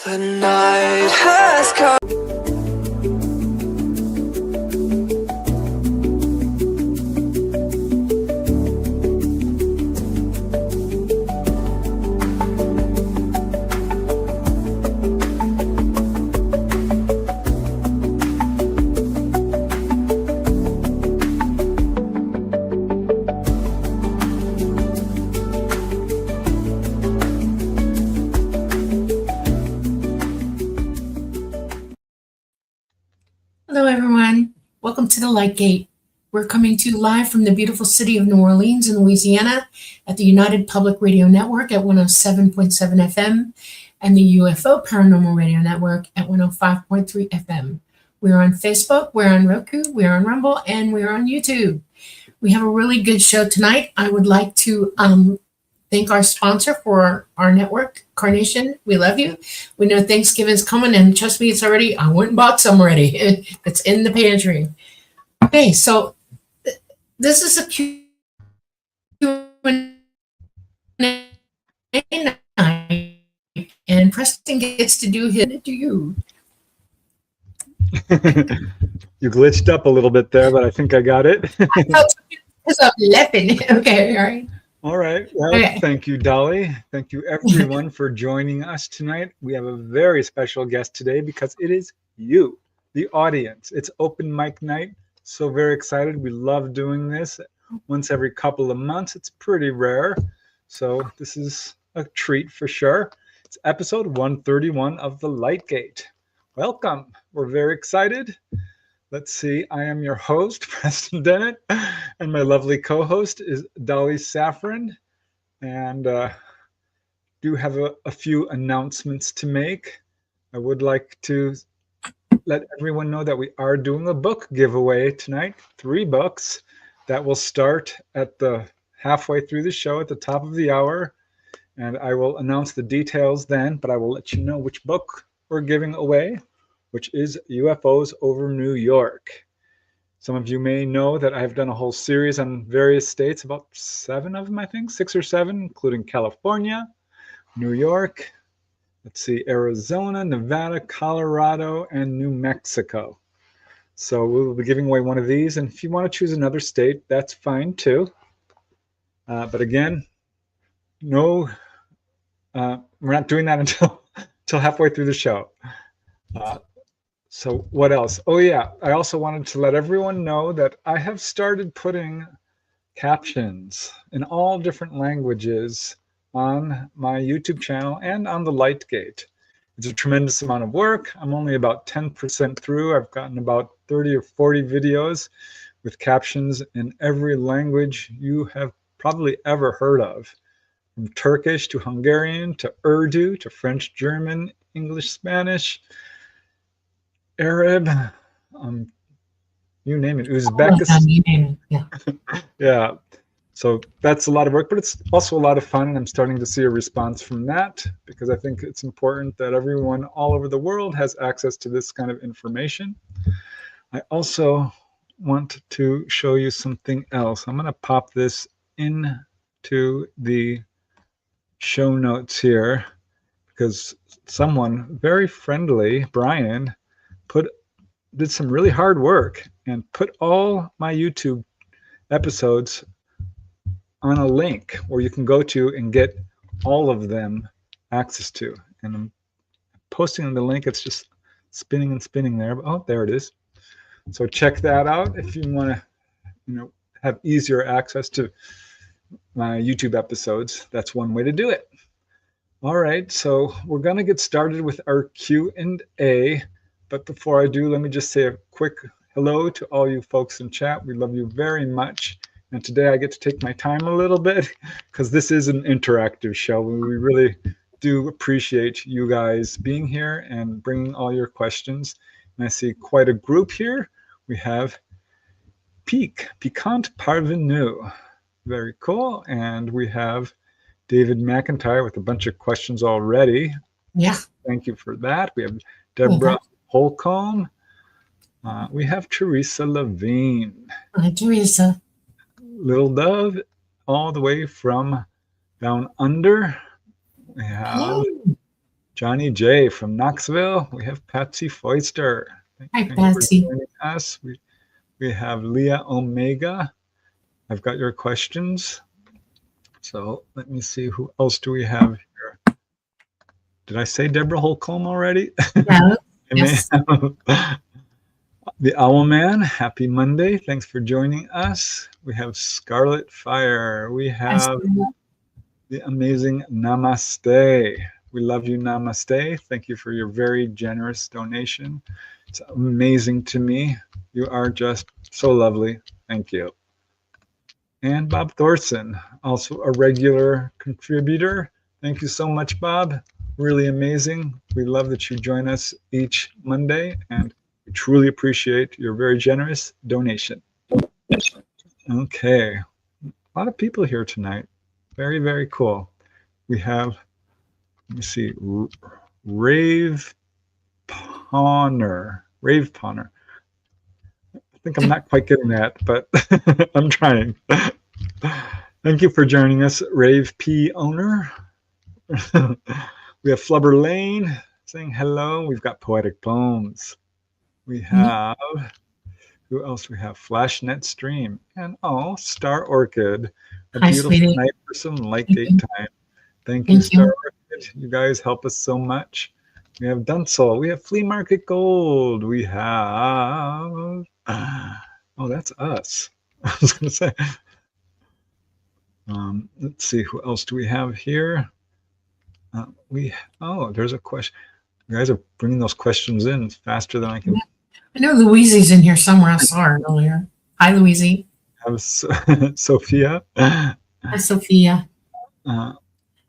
The night has come. Hello, everyone. Welcome to the Light Gate. We're coming to you live from the beautiful city of New Orleans in Louisiana at the United Public Radio Network at 107.7 FM and the UFO Paranormal Radio Network at 105.3 FM. We're on Facebook, we're on Roku, we're on Rumble, and we're on YouTube. We have a really good show tonight. I would like to thank our sponsor for our network, Carnation. We love you. We know Thanksgiving's coming, and trust me, I went and bought some already. It's in the pantry. Okay, so this is a Q&A night, and Preston gets to do his to you. You glitched up a little bit there, but I think I got it. Because I'm laughing. Okay, all right. All right. Well, Okay. Thank you, Dolly. Thank you, everyone, for joining us tonight. We have a very special guest today because it is you, the audience. It's open mic night. So very excited. We love doing this once every couple of months. It's pretty rare. So this is a treat for sure. It's episode 131 of The Light Gate. Welcome. We're very excited. Let's see. I am your host, Preston Dennett, and my lovely co-host is Dolly Safran. And do have a few announcements to make. I would like to let everyone know that we are doing a book giveaway tonight, 3 books that will start at the halfway through the show at the top of the hour. And I will announce the details then, but I will let you know which book we're giving away, which is UFOs over New York. Some of you may know that I've done a whole series on various states, about 7 of them, I think, 6 or 7, including California, New York, let's see, Arizona, Nevada, Colorado, and New Mexico. So we'll be giving away one of these. And if you want to choose another state, that's fine too. But again, no, we're not doing that until halfway through the show. So what else? Oh yeah, I also wanted to let everyone know that I have started putting captions in all different languages on my YouTube channel and on the Light Gate. It's a tremendous amount of work. I'm only about 10% through. I've gotten about 30 or 40 videos with captions in every language you have probably ever heard of, from Turkish to Hungarian to Urdu to French, German, English, Spanish, Arab, you name it, Uzbekistan. Yeah. Yeah, so that's a lot of work, but it's also a lot of fun, and I'm starting to see a response from that because I think it's important that everyone all over the world has access to this kind of information. I also want to show you something else. I'm going to pop this into the show notes here because someone very friendly, Brian, did some really hard work and put all my YouTube episodes on a link where you can go to and get all of them access to. And I'm posting the link. It's just spinning and spinning there. Oh, there it is. So check that out if you want to, have easier access to my YouTube episodes. That's one way to do it. All right, so we're going to get started with our Q&A. But before I do, let me just say a quick hello to all you folks in chat. We love you very much. And today I get to take my time a little bit because this is an interactive show. We really do appreciate you guys being here and bringing all your questions. And I see quite a group here. We have Piquant Parvenu. Very cool. And we have David McIntyre with a bunch of questions already. Yeah. Thank you for that. We have Deborah Holcomb. We have Teresa Levine. Hi, Teresa. Little Dove, all the way from down under. We have Johnny J from Knoxville. We have Patsy Foister. Hi, Thank you Patsy. for joining us. We have Leah Omega. I've got your questions. So let me see, who else do we have here? Did I say Deborah Holcomb already? Yeah. I may have. The Owl Man, happy Monday. Thanks for joining us. We have Scarlet Fire. We have the amazing Namaste. We love you, Namaste. Thank you for your very generous donation. It's amazing to me. You are just so lovely. Thank you. And Bob Thorson, also a regular contributor. Thank you so much, Bob. Really amazing. We love that you join us each Monday, and we truly appreciate your very generous donation. Okay, a lot of people here tonight. Very, very cool. We have, let me see, Rave Pawner. I think I'm not quite getting that, but I'm trying. Thank you for joining us, Rave P owner. We have Flubber Lane saying hello. We've got Poetic Poems. We have, who else? We have Flashnet Stream. And Star Orchid. A Hi, beautiful sweetie. night for some light gate time. Thank you, Star Orchid. You guys help us so much. We have Dunsel. We have Flea Market Gold. We have, that's us. I was going to say. Let's see, who else do we have here? There's a question. You guys are bringing those questions in faster than I can. I know Louise's in here somewhere. I saw her earlier. Hi, Louise. Have Sophia. Hi, Sophia.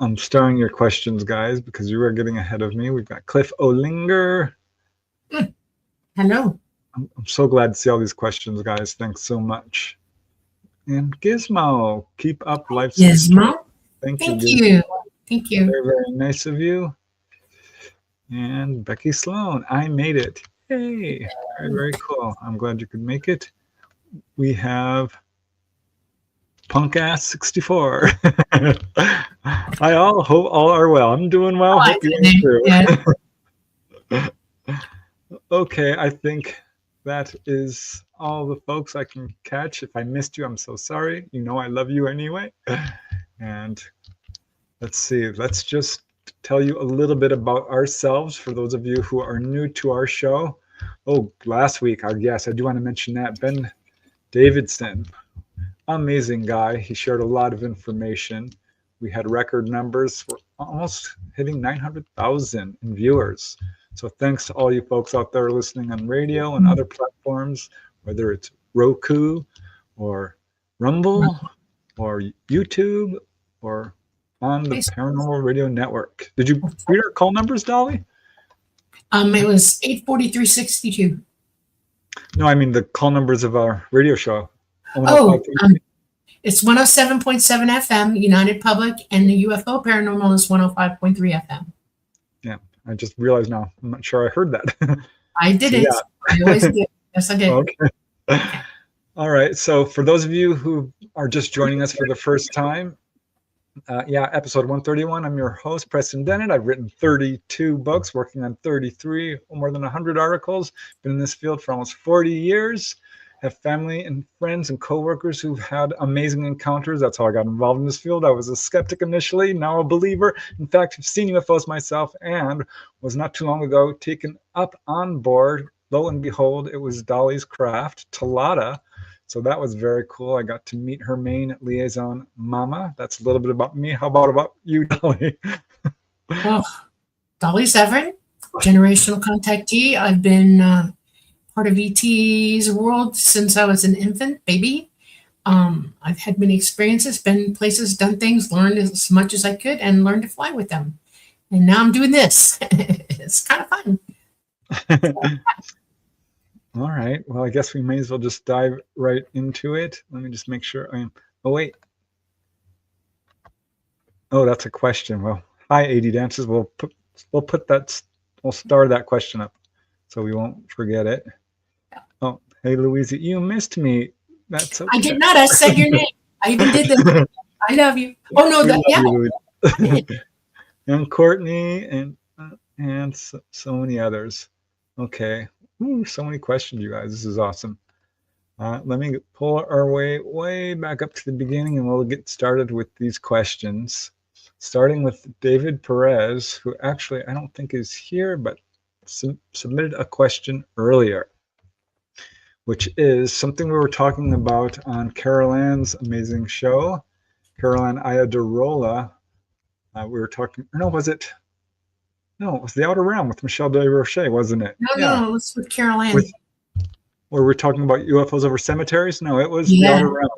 I'm starring your questions, guys, because you are getting ahead of me. We've got Cliff Olinger. Hello. I'm so glad to see all these questions, guys. Thanks so much. And Gizmo, keep up life. Gizmo. Thank you. Gizmo. Thank you. Very, very nice of you. And Becky Sloan, I made it. Yay. Very, very cool. I'm glad you could make it. We have Punk Ass 64. I hope all are well. I'm doing well. Hope you are too. Okay, I think that is all the folks I can catch. If I missed you, I'm so sorry. You know I love you anyway. And let's see. Let's just tell you a little bit about ourselves for those of you who are new to our show. Last week, our guest, I do want to mention that, Ben Davidson. Amazing guy. He shared a lot of information. We had record numbers. We're almost hitting 900,000 in viewers. So thanks to all you folks out there listening on radio and other platforms, whether it's Roku or Rumble or YouTube or on the Paranormal Radio Network. Did you read our call numbers, Dolly? It was 843-62. No, I mean the call numbers of our radio show. It's 107.7 FM, United Public, and the UFO Paranormal is 105.3 FM. Yeah, I just realized now. I'm not sure I heard that. I did it. Yeah. I always did. Yes, I did. Okay. All right. So for those of you who are just joining us for the first time, episode 131. I'm your host, Preston Dennett. I've written 32 books, working on 33, more than 100 articles. Been in this field for almost 40 years. Have family and friends and coworkers who've had amazing encounters. That's how I got involved in this field. I was a skeptic initially, now a believer. In fact, I've seen UFOs myself and was not too long ago taken up on board. Lo and behold, it was Dolly's craft, Talata. So that was very cool. I got to meet her main liaison, Mama. That's a little bit about me. How about you, Dolly? Dolly Safran, generational contactee. I've been part of ET's world since I was an infant, baby. I've had many experiences, been places, done things, learned as much as I could, and learned to fly with them. And now I'm doing this. It's kind of fun. All right. Well, I guess we may as well just dive right into it. Let me just make sure I'm. Oh, wait. Oh, that's a question. Well, hi, AD Dances. We'll star that question up so we won't forget it. Oh, hey, Louise, you missed me. That's okay. I did not. I said your name. I even did that. I love you. Oh, no. You, and Courtney and and so many others. Okay. Ooh, so many questions, you guys. This is awesome. Let me pull our way back up to the beginning, and we'll get started with these questions. Starting with David Perez, who actually I don't think is here, but submitted a question earlier, which is something we were talking about on Carol Ann's amazing show, Carol Ann Iadarola. We were talking, no, was it? No, it was The Outer Realm with Michelle de Roche, wasn't it? No, it's with Carol Ann. Where we're talking about UFOs over cemeteries? No, it was The Yeah. Outer Realm.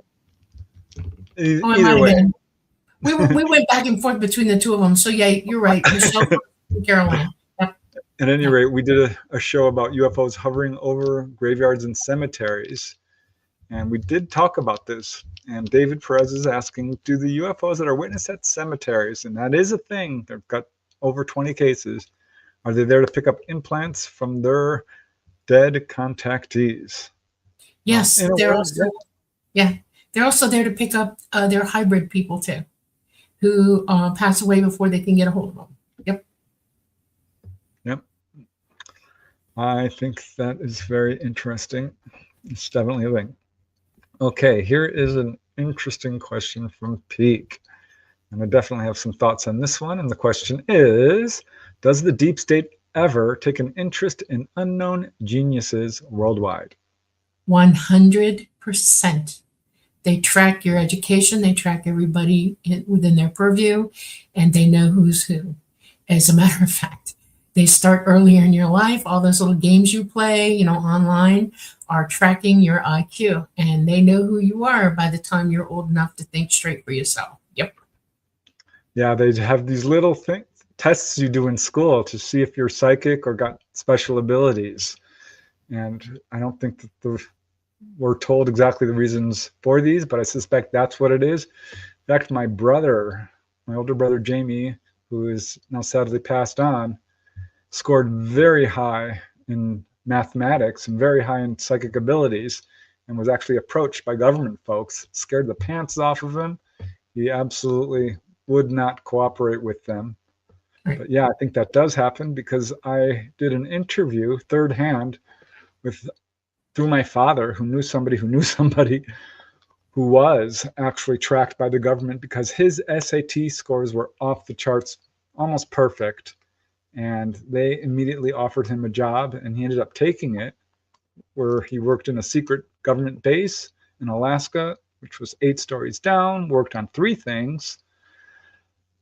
It Either might have way. been. We went back and forth between the two of them. So yeah, you're right. Michelle and Carol Ann. Yep. At any rate, we did a show about UFOs hovering over graveyards and cemeteries. And we did talk about this. And David Perez is asking, do the UFOs that are witnessed at cemeteries, and that is a thing, they've got over 20 cases, are they there to pick up implants from their dead contactees? Yes, they're also, they're also there to pick up their hybrid people too, who pass away before they can get a hold of them. Yep. I think that is very interesting. It's definitely a thing. Okay, here is an interesting question from Peak. And I definitely have some thoughts on this one. And the question is, does the deep state ever take an interest in unknown geniuses worldwide? 100%. They track your education. They track everybody within their purview, and they know who's who. As a matter of fact, they start earlier in your life. All those little games you play, online are tracking your IQ, and they know who you are by the time you're old enough to think straight for yourself. Yep. Yeah, they have these little tests you do in school to see if you're psychic or got special abilities. And I don't think that we're told exactly the reasons for these, but I suspect that's what it is. In fact, my older brother Jamie, who is now sadly passed on, scored very high in mathematics and very high in psychic abilities, and was actually approached by government folks, scared the pants off of him. He absolutely would not cooperate with them. Right. But yeah, I think that does happen, because I did an interview third hand through my father, who knew somebody who was actually tracked by the government because his SAT scores were off the charts, almost perfect. And they immediately offered him a job, and he ended up taking it, where he worked in a secret government base in Alaska, which was 8 stories down, worked on 3 things: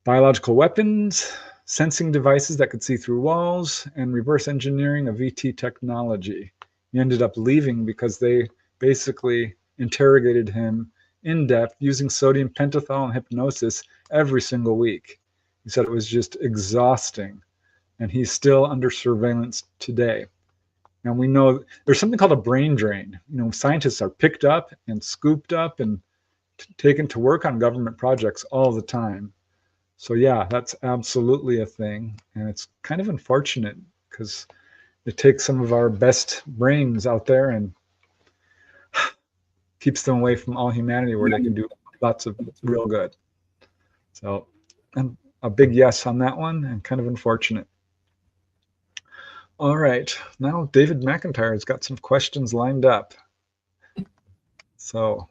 biological weapons, sensing devices that could see through walls, and reverse engineering of VT technology. He ended up leaving because they basically interrogated him in depth using sodium pentothal and hypnosis every single week. He said it was just exhausting, and he's still under surveillance today. And we know there's something called a brain drain. Scientists are picked up and scooped up and taken to work on government projects all the time. So yeah, that's absolutely a thing. And it's kind of unfortunate, because it takes some of our best brains out there and keeps them away from all humanity, where they can do lots of real good. So a big yes on that one, and kind of unfortunate. All right, now David McIntyre has got some questions lined up. So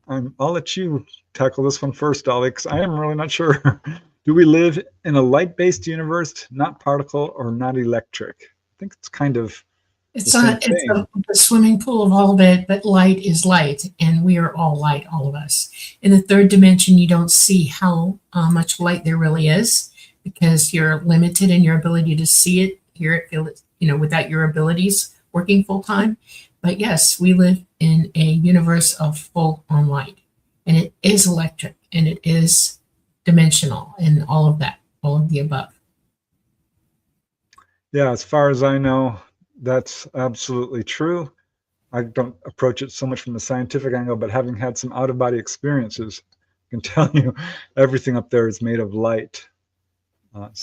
I'll let you tackle this one first, Dolly, because I am really not sure. Do we live in a light-based universe, not particle or not electric? I think it's kind of it's a swimming pool of all of it, but light is light, and we are all light, all of us. In the third dimension, you don't see how much light there really is, because you're limited in your ability to see it, hear it, feel it, without your abilities working full time. But yes, we live in a universe of full on light, and it is electric, and it is dimensional, and all of that, all of the above. Yeah, as far as I know, that's absolutely true. I don't approach it so much from the scientific angle, but having had some out-of-body experiences, I can tell you everything up there is made of light.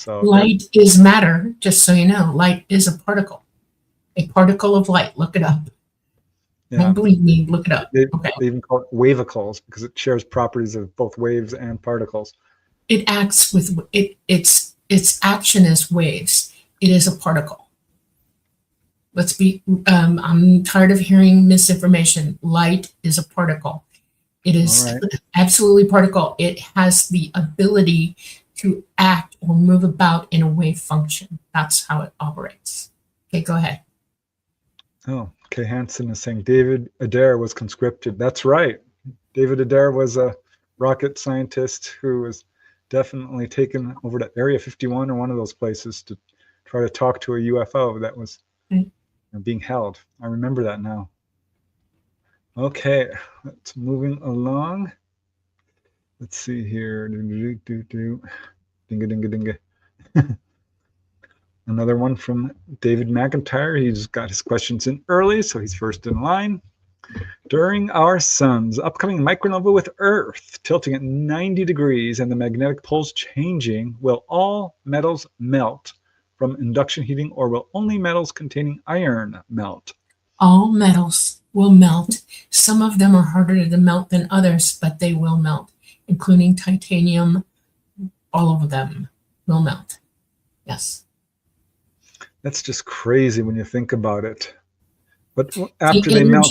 Light is matter, just so you know. Light is a particle of light. Look it up. Yeah. Don't believe me, look it up. They even call it wavicles, because it shares properties of both waves and particles. It acts with its action as waves. It is a particle. Let's be, I'm tired of hearing misinformation. Light is a particle. It is absolutely particle. It has the ability to act or move about in a wave function. That's how it operates. Okay, go ahead. Oh, Kay Hansen is saying David Adair was conscripted. That's right. David Adair was a rocket scientist who was definitely taken over to Area 51 or one of those places to try to talk to a UFO that was being held. I remember that now. Okay, let's moving along. Let's see here. Dinga, dinga, dinga. Another one from David McIntyre. He's got his questions in early, so he's first in line. During our sun's upcoming micronova with Earth tilting at 90 degrees and the magnetic poles changing, will all metals melt from induction heating, or will only metals containing iron melt? All metals will melt. Some of them are harder to melt than others, but they will melt, including titanium. All of them will melt. Yes. That's just crazy when you think about it. But after they melt,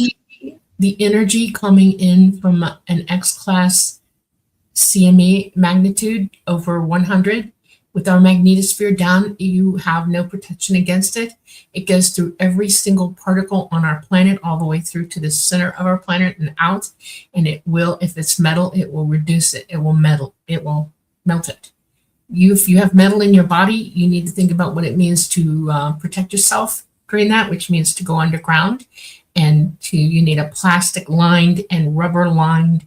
the energy coming in from an X-class CME magnitude over 100, with our magnetosphere down, you have no protection against it. It goes through every single particle on our planet, all the way through to the center of our planet and out. And it will, if it's metal, it will reduce it. It will melt it. If you have metal in your body, you need to think about what it means to protect yourself during that, which means to go underground, and you need a plastic lined and rubber lined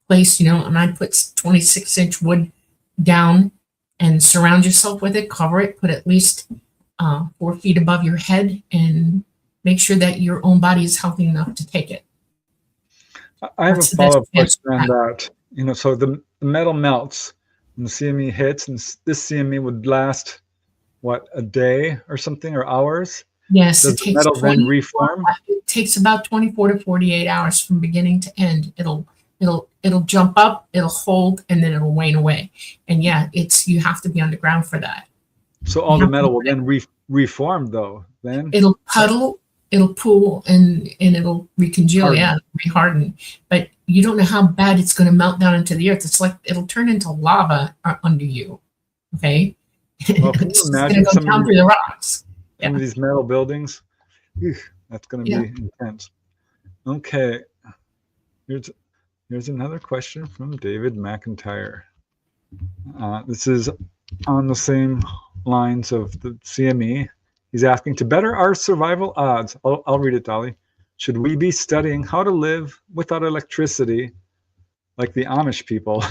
place, and I'd put 26-inch wood down and surround yourself with it, cover it, put at least 4 feet above your head, and make sure that your own body is healthy enough to take it. I have a follow-up question on that. So the metal melts and the CME hits, and this CME would last, what, a day or something, or hours? Yes, Does the metal then reform? It takes about 24 to 48 hours from beginning to end. It'll jump up, it'll hold, and then it'll wane away. And yeah, you have to be underground for that. So all the metal will then reform, though. Then it'll puddle, it'll pool, and it'll recongeal. Yeah, reharden. But you don't know how bad it's going to melt down into the earth. It's like it'll turn into lava under you. Okay, well, can you imagine it's going to go down through the rocks. Some of these metal buildings? That's going to be intense. Okay, here's another question from David McIntyre. This is on the same lines of the CME. He's asking, to better our survival odds, I'll read it, Dolly. Should we be studying how to live without electricity like the Amish people?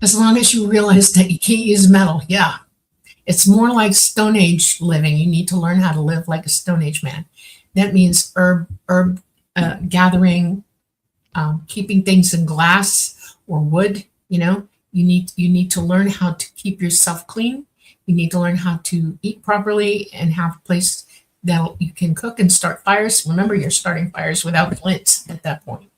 As long as you realize that you can't use metal, yeah. It's more like Stone Age living. You need to learn how to live like a Stone Age man. That means herb gathering, keeping things in glass or wood. You need to learn how to keep yourself clean. You need to learn how to eat properly and have a place that you can cook and start fires. Remember, you're starting fires without flints at that point.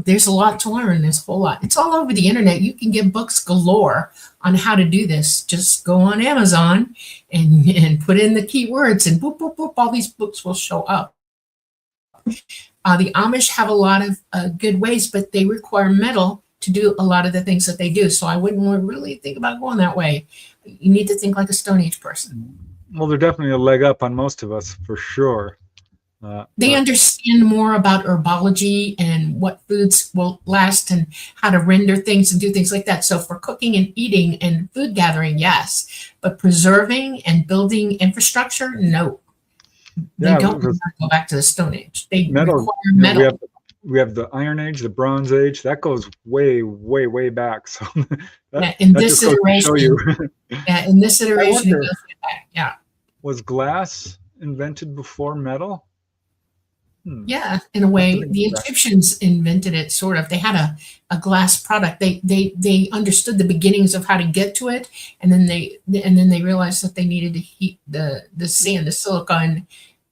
There's a lot to learn. There's a whole lot. It's all over the internet. You can get books galore on how to do this. Just go on Amazon and put in the keywords, and boop, boop, boop, all these books will show up. The Amish have a lot of good ways, but they require metal to do a lot of the things that they do. So I wouldn't really think about going that way. You need to think like a Stone Age person. Well, they're definitely a leg up on most of us, for sure. They understand more about herbology and what foods will last and how to render things and do things like that. So for cooking and eating and food gathering, yes. But preserving and building infrastructure, no. They don't go back to the Stone Age. They require metal. We have the Iron Age, the Bronze Age. That goes way, way, way back. So in this iteration, in this iteration, it goes way back. Yeah. Was glass invented before metal? Yeah, in a way, the Egyptians invented it. Sort of. They had a glass product. They understood the beginnings of how to get to it, and then they realized that they needed to heat the sand, the silica,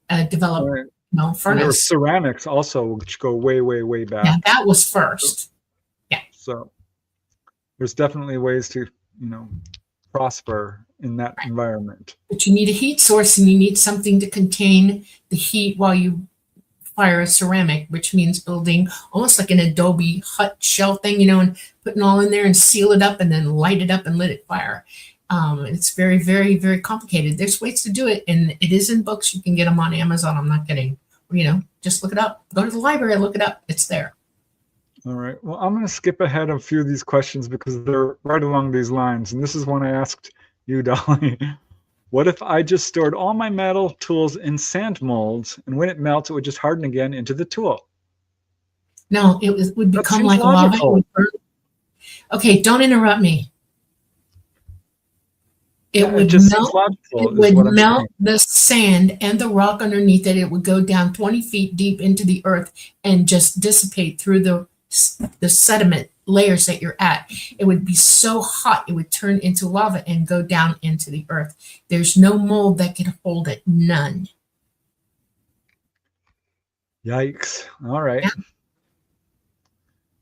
and develop furnace. And there were ceramics also, which go way, way, way back. Yeah, that was first. Yeah. So there's definitely ways to prosper in that environment. But But you need a heat source and you need something to contain the heat while you fire a ceramic, which means building almost like an adobe hut shell thing, and putting all in there and seal it up and then light it up and let it fire. It's very, very, very complicated. There's ways to do it, and it is in books. You can get them on Amazon. I'm not kidding. Just look it up. Go to the library and look it up. It's there. All right. Well, I'm going to skip ahead a few of these questions because they're right along these lines. And this is one I asked you, Dolly. What if I just stored all my metal tools in sand molds, and when it melts, it would just harden again into the tool? No, would become like lava. Okay, don't interrupt me. It would melt the sand and the rock underneath it. It would go down 20 feet deep into the earth and just dissipate through the sediment layers that you're at. It would be so hot, it would turn into lava and go down into the earth. There's no mold that can hold it. None. Yikes. All right. Yeah.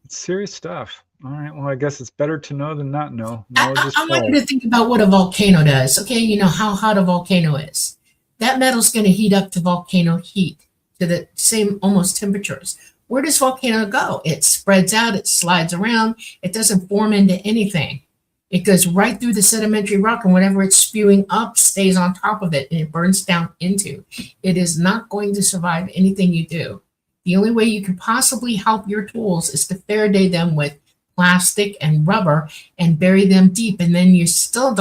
It's serious stuff. All right. Well, I guess it's better to know than not know. I want you to think about what a volcano does. Okay, you know how hot a volcano is. That metal's going to heat up to volcano heat, to the same almost temperatures. Where does volcano go? It spreads out, it slides around, it doesn't form into anything. It goes right through the sedimentary rock, and whatever it's spewing up stays on top of it, and it burns down into. It is not going to survive anything you do. The only way you can possibly help your tools is to Faraday them with plastic and rubber and bury them deep, and then you still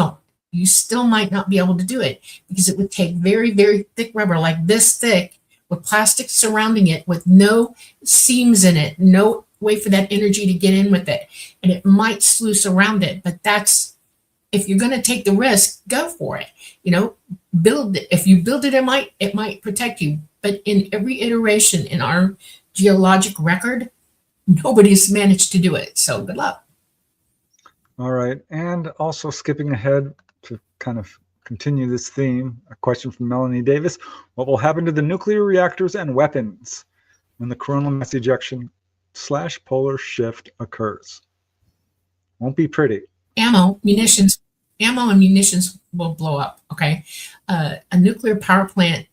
might not be able to do it, because it would take very, very thick rubber, like this thick, with plastic surrounding it, with no seams in it, no way for that energy to get in with it, and it might sluice around it. But that's, if you're going to take the risk, go for it. Build it. If you build it, it might protect you. But in every iteration in our geologic record, nobody's managed to do it. So good luck. All right. And also skipping ahead to kind of continue this theme, a question from Melanie Davis. What will happen to the nuclear reactors and weapons when the coronal mass ejection / polar shift occurs? Won't be pretty. Ammo and munitions will blow up. Okay. A nuclear power plant,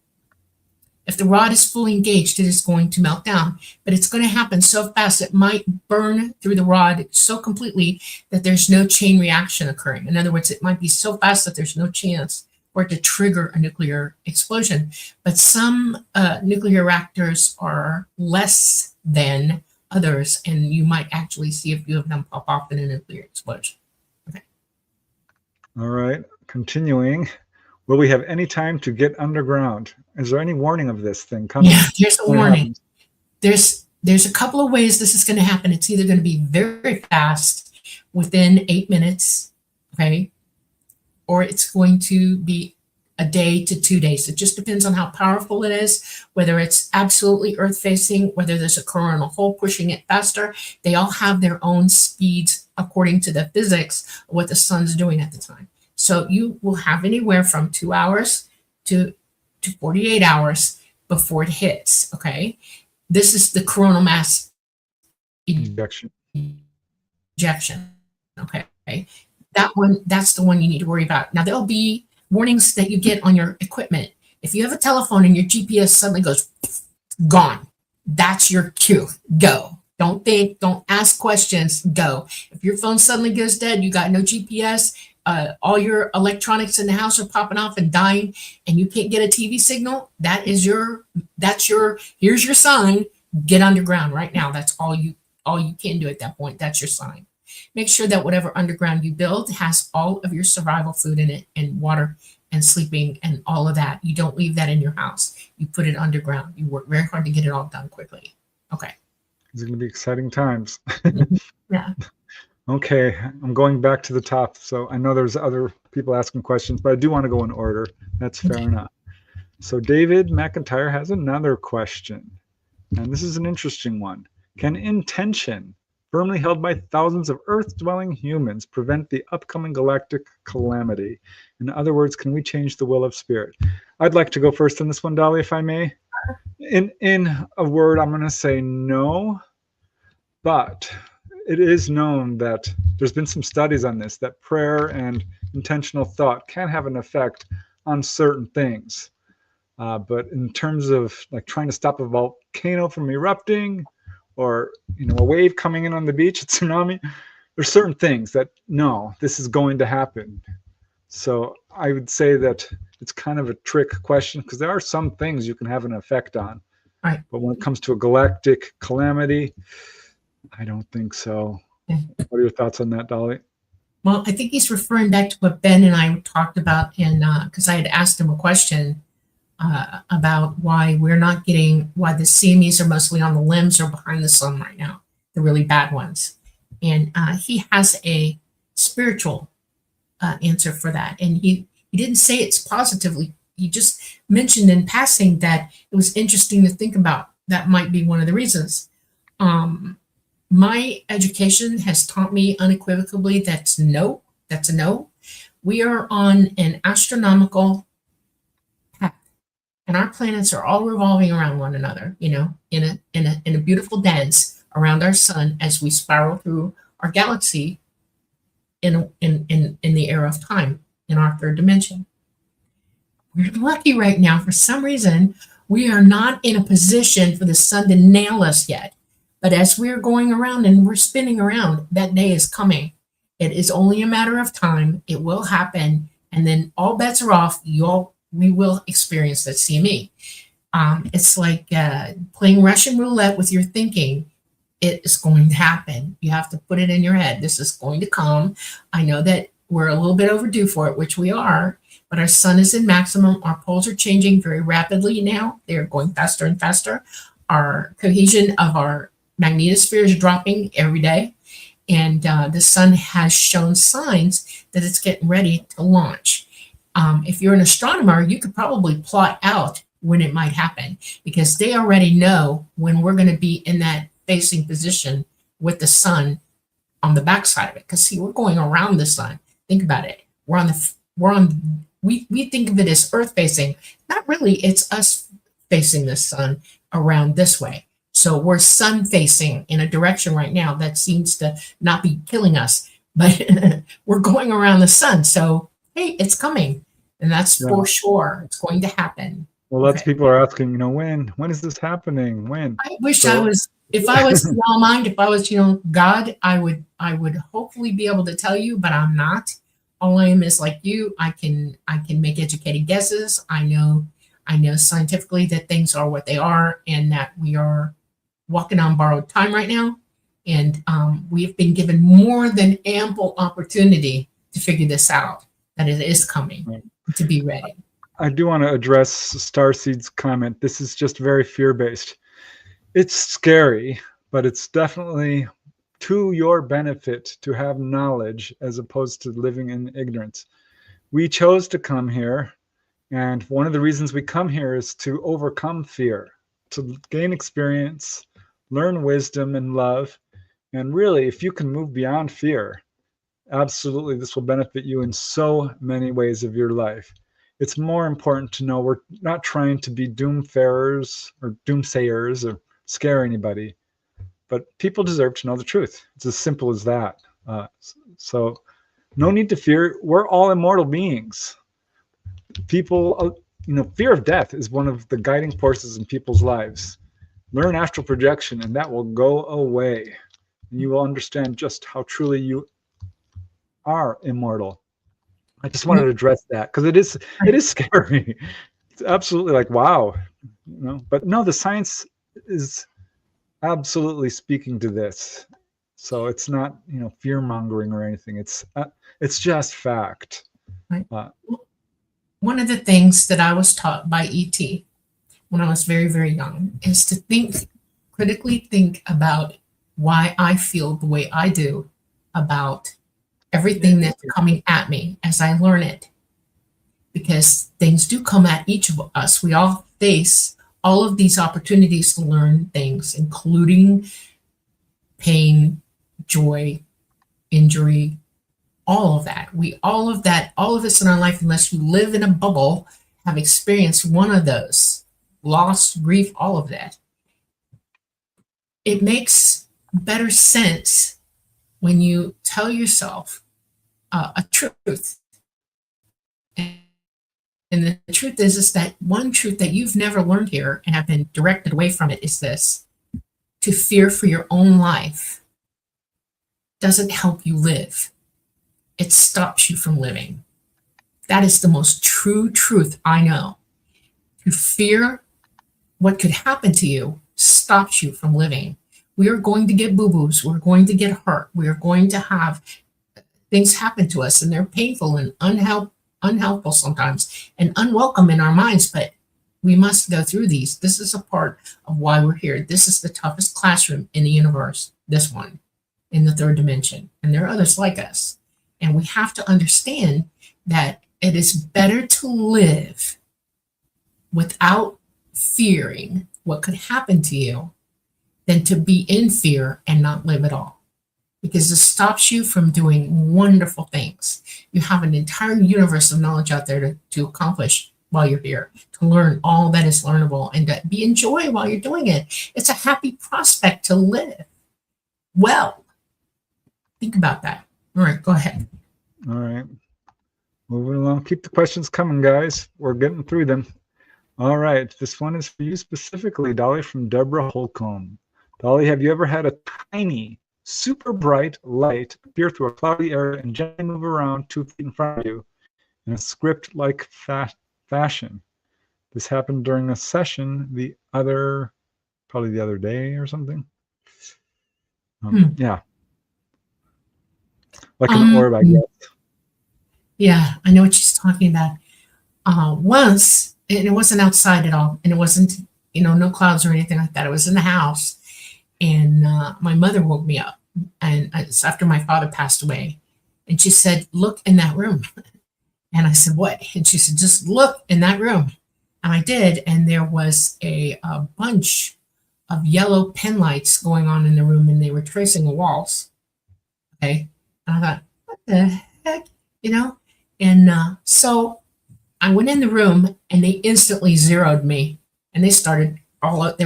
if the rod is fully engaged, it is going to melt down, but it's going to happen so fast it might burn through the rod so completely that there's no chain reaction occurring. In other words, it might be so fast that there's no chance for it to trigger a nuclear explosion. But some nuclear reactors are less than others, and you might actually see a few of them pop off in a nuclear explosion. Okay. All right. Continuing. Will we have any time to get underground? Is there any warning of this thing coming? Yeah, there's a warning. There's a couple of ways this is going to happen. It's either going to be very fast, within 8 minutes, okay, or it's going to be a day to 2 days. It just depends on how powerful it is, whether it's absolutely earth-facing, whether there's a coronal hole pushing it faster. They all have their own speeds according to the physics of what the sun's doing at the time. So you will have anywhere from 2 hours to 48 hours before it hits, okay? This is the coronal mass ejection, okay? That's the one you need to worry about. Now, there'll be warnings that you get on your equipment. If you have a telephone and your GPS suddenly goes, gone, that's your cue. Go. Don't think, don't ask questions, go. If your phone suddenly goes dead, you got no GPS, all your electronics in the house are popping off and dying, and you can't get a TV signal, here's your sign, get underground right now. That's all you can do at that point. That's your sign. Make sure that whatever underground you build has all of your survival food in it, and water and sleeping and all of that. You don't leave that in your house. You put it underground. You work very hard to get it all done quickly. Okay. It's going to be exciting times. Yeah. Okay, I'm going back to the top. So I know there's other people asking questions, but I do want to go in order. That's fair enough. So David McIntyre has another question, and this is an interesting one. Can intention, firmly held by thousands of Earth-dwelling humans, prevent the upcoming galactic calamity? In other words, can we change the will of spirit? I'd like to go first on this one, Dolly, if I may. In a word, I'm going to say no, but it is known that there's been some studies on this, that prayer and intentional thought can have an effect on certain things. But in terms of like trying to stop a volcano from erupting, or a wave coming in on the beach, a tsunami, there's certain things that no, this is going to happen. So I would say that it's kind of a trick question, because there are some things you can have an effect on. Right. But when it comes to a galactic calamity, I don't think so. Yeah. What are your thoughts on that, Dolly? Well, I think he's referring back to what Ben and I talked about, and because I had asked him a question about why the CMEs are mostly on the limbs or behind the sun right now, the really bad ones. And he has a spiritual answer for that. And he didn't say it's positively. He just mentioned in passing that it was interesting to think about. That might be one of the reasons. My education has taught me unequivocally that's a no. We are on an astronomical path, and our planets are all revolving around one another, in a beautiful dance around our sun as we spiral through our galaxy in the era of time in our third dimension. We're lucky right now. For some reason, we are not in a position for the sun to nail us yet. But as we're going around and we're spinning around, that day is coming. It is only a matter of time. It will happen. And then all bets are off. We will experience that CME. It's like playing Russian roulette with your thinking. It is going to happen. You have to put it in your head. This is going to come. I know that we're a little bit overdue for it, which we are, but our sun is in maximum. Our poles are changing very rapidly now. They're going faster and faster. Our cohesion of our magnetosphere is dropping every day. And the sun has shown signs that it's getting ready to launch. If you're an astronomer, you could probably plot out when it might happen, because they already know when we're going to be in that facing position with the sun on the backside of it. Because see, we're going around the sun. Think about it. We think of it as Earth facing. Not really. It's us facing the sun around this way. So we're sun facing in a direction right now that seems to not be killing us, but we're going around the sun. So, hey, it's coming. And that's for sure. It's going to happen. Well, lots of people are asking, when is this happening? When? I wish I was, if I was y'all mind, if I was, God, I would hopefully be able to tell you, but I'm not. All I am is like you. I can make educated guesses. I know scientifically that things are what they are, and that we are walking on borrowed time right now. And we have been given more than ample opportunity to figure this out, that it is coming, to be ready. I do want to address Starseed's comment. This is just very fear-based. It's scary, but it's definitely to your benefit to have knowledge as opposed to living in ignorance. We chose to come here, and one of the reasons we come here is to overcome fear, to gain experience, learn wisdom and love. And really, if you can move beyond fear, absolutely, this will benefit you in so many ways of your life. It's more important to know we're not trying to be doomfarers or doomsayers or scare anybody, but people deserve to know the truth. It's as simple as that. So no need to fear. We're all immortal beings. People, fear of death is one of the guiding forces in people's lives. Learn astral projection, and that will go away. And you will understand just how truly you are immortal. I just wanted to address that, because it is scary. It's absolutely like, wow, but no, the science is absolutely speaking to this. So it's not, fear mongering or anything. It's just fact. Right. One of the things that I was taught by ET when I was very, very young is to critically think about why I feel the way I do about everything that's coming at me as I learn it. Because things do come at each of us. We all face all of these opportunities to learn things, including pain, joy, injury, all of that. All of us in our life, unless you live in a bubble, have experienced one of those. Loss, grief, all of that. It makes better sense when you tell yourself a truth. And the truth is that one truth that you've never learned here and have been directed away from it is this: to fear for your own life doesn't help you live. It stops you from living. That is the most true truth I know. To fear what could happen to you stops you from living. We are going to get boo-boos. We're going to get hurt. We are going to have things happen to us, and they're painful and unhelpful sometimes and unwelcome in our minds, but we must go through these. This is a part of why we're here. This is the toughest classroom in the universe, this one, in the third dimension. And there are others like us. And we have to understand that it is better to live without fearing what could happen to you than to be in fear and not live at all. Because it stops you from doing wonderful things. You have an entire universe of knowledge out there to accomplish while you're here, to learn all that is learnable and to be enjoy while you're doing it. It's a happy prospect to live well. Think about that. All right, go ahead. All right. Moving along. Keep the questions coming, guys. We're getting through them. All right. This one is for you specifically, Dolly, from Deborah Holcomb. Dolly, have you ever had a tiny, super bright light appear through a cloudy area and gently move around 2 feet in front of you in a script-like fashion? This happened during a session probably the other day or something. Yeah. Like an orb, I guess. Yeah, I know what she's talking about. Once, and it wasn't outside at all, and it wasn't, no clouds or anything like that. It was in the house, and my mother woke me up, and it's after my father passed away, and she said, "Look in that room." And I said, "What?" And she said, "Just look in that room." And I did, and there was a bunch of yellow pen lights going on in the room, and they were tracing the walls. Okay. And I thought, what the heck? And so I went in the room, and they instantly zeroed me, and they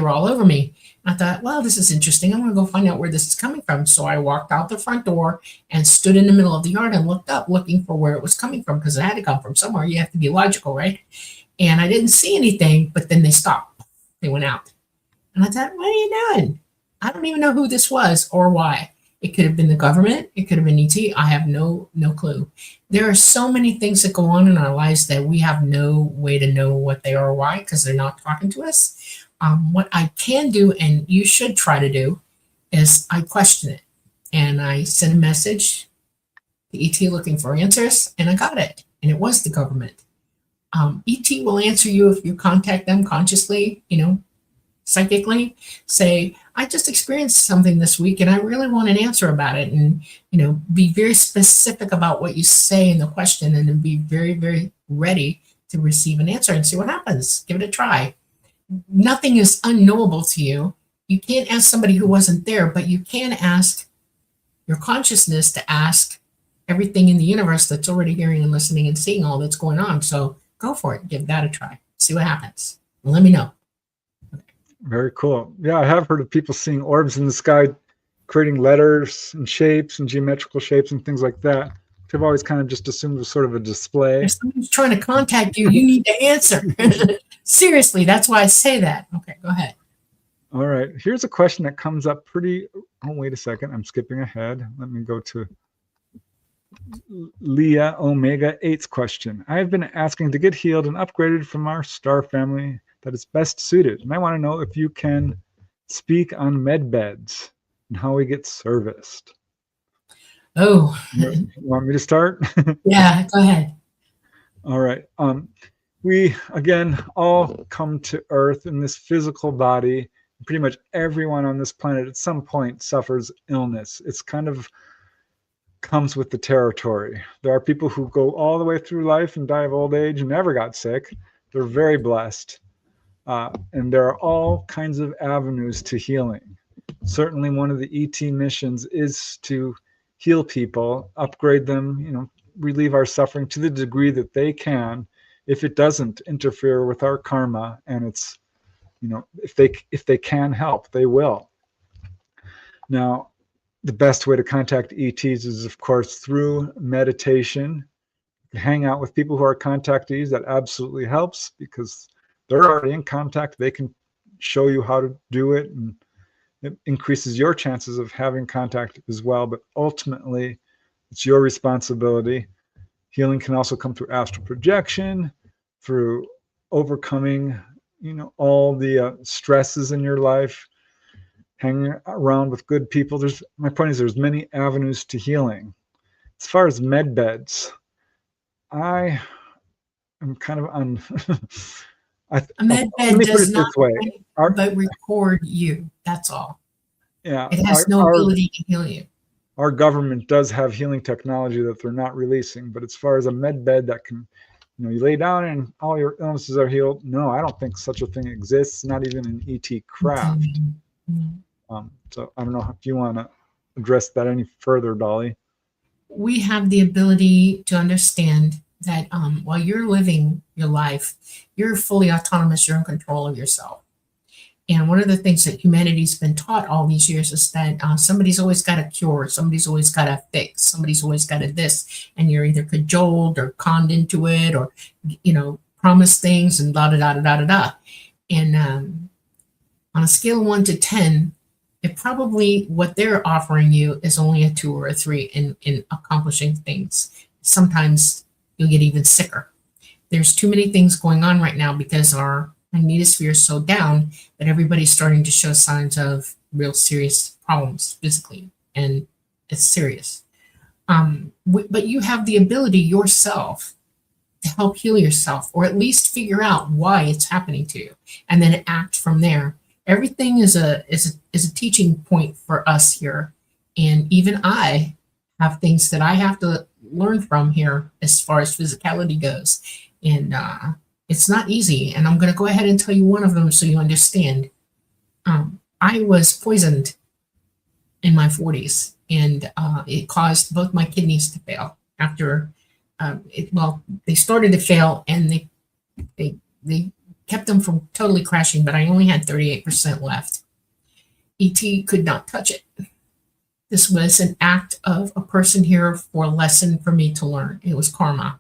were all over me. And I thought, well, this is interesting. I'm going to go find out where this is coming from. So I walked out the front door and stood in the middle of the yard and looked up, looking for where it was coming from, because it had to come from somewhere. You have to be logical, right? And I didn't see anything, but then they stopped. They went out. And I thought, what are you doing? I don't even know who this was or why. It could have been the government. It could have been ET. I have no clue. There are so many things that go on in our lives that we have no way to know what they are or why, because they're not talking to us. What I can do, and you should try to do, is I question it. And I sent a message to ET looking for answers, and I got it. And it was the government. ET will answer you if you contact them consciously, psychically. Say, I just experienced something this week, and I really want an answer about it. And, be very specific about what you say in the question, and then be very, very ready to receive an answer and see what happens. Give it a try. Nothing is unknowable to you. You can't ask somebody who wasn't there, but you can ask your consciousness to ask everything in the universe that's already hearing and listening and seeing all that's going on. So go for it. Give that a try. See what happens. And let me know. Very cool. Yeah, I have heard of people seeing orbs in the sky, creating letters and shapes and geometrical shapes and things like that, which I've always kind of just assumed was sort of a display. If someone's trying to contact you, you need to answer. Seriously, that's why I say that. Okay, go ahead. All right. Here's a question that comes up wait a second. I'm skipping ahead. Let me go to Leah Omega 8's question. I have been asking to get healed and upgraded from our star family that is best suited. And I want to know if you can speak on med beds and how we get serviced. Oh. You want me to start? Yeah, go ahead. All right. We, again, all come to Earth in this physical body. Pretty much everyone on this planet at some point suffers illness. It's kind of comes with the territory. There are people who go all the way through life and die of old age and never got sick. They're very blessed. And there are all kinds of avenues to healing. Certainly one of the ET missions is to heal people, upgrade them, relieve our suffering to the degree that they can, if it doesn't interfere with our karma. And it's, if they can help, they will. Now, the best way to contact ETs is, of course, through meditation, hang out with people who are contactees, that absolutely helps because they're already in contact. They can show you how to do it, and it increases your chances of having contact as well. But ultimately, it's your responsibility. Healing can also come through astral projection, through overcoming, all the stresses in your life, hanging around with good people. My point is, there's many avenues to healing. As far as med beds, I am kind of on. A med Let bed me put does it not this way. but record you. That's all. Yeah, It has no ability to heal you. Our government does have healing technology that they're not releasing, but as far as a med bed that can, you lay down and all your illnesses are healed, no, I don't think such a thing exists, not even in ET craft. So I don't know if you want to address that any further, Dolly. We have the ability to understand that while you're living your life, you're fully autonomous, you're in control of yourself. And one of the things that humanity's been taught all these years is that somebody's always got a cure, somebody's always got a fix, somebody's always got a this, and you're either cajoled or conned into it, or promised things and da da da da da da. And on a scale of 1 to 10, it probably what they're offering you is only a 2 or a 3 in accomplishing things. Sometimes you'll get even sicker. There's too many things going on right now because our magnetosphere is so down that everybody's starting to show signs of real serious problems physically, and it's serious. But you have the ability yourself to help heal yourself, or at least figure out why it's happening to you, and then act from there. Everything is a teaching point for us here, and even I have things that I have to learn from here as far as physicality goes, and it's not easy. And I'm going to go ahead and tell you one of them so you understand. I was poisoned in my 40s, and it caused both my kidneys to fail. After they started to fail, and they kept them from totally crashing, but I only had 38% left. ET could not touch it. This was an act of a person here for a lesson for me to learn. It was karma.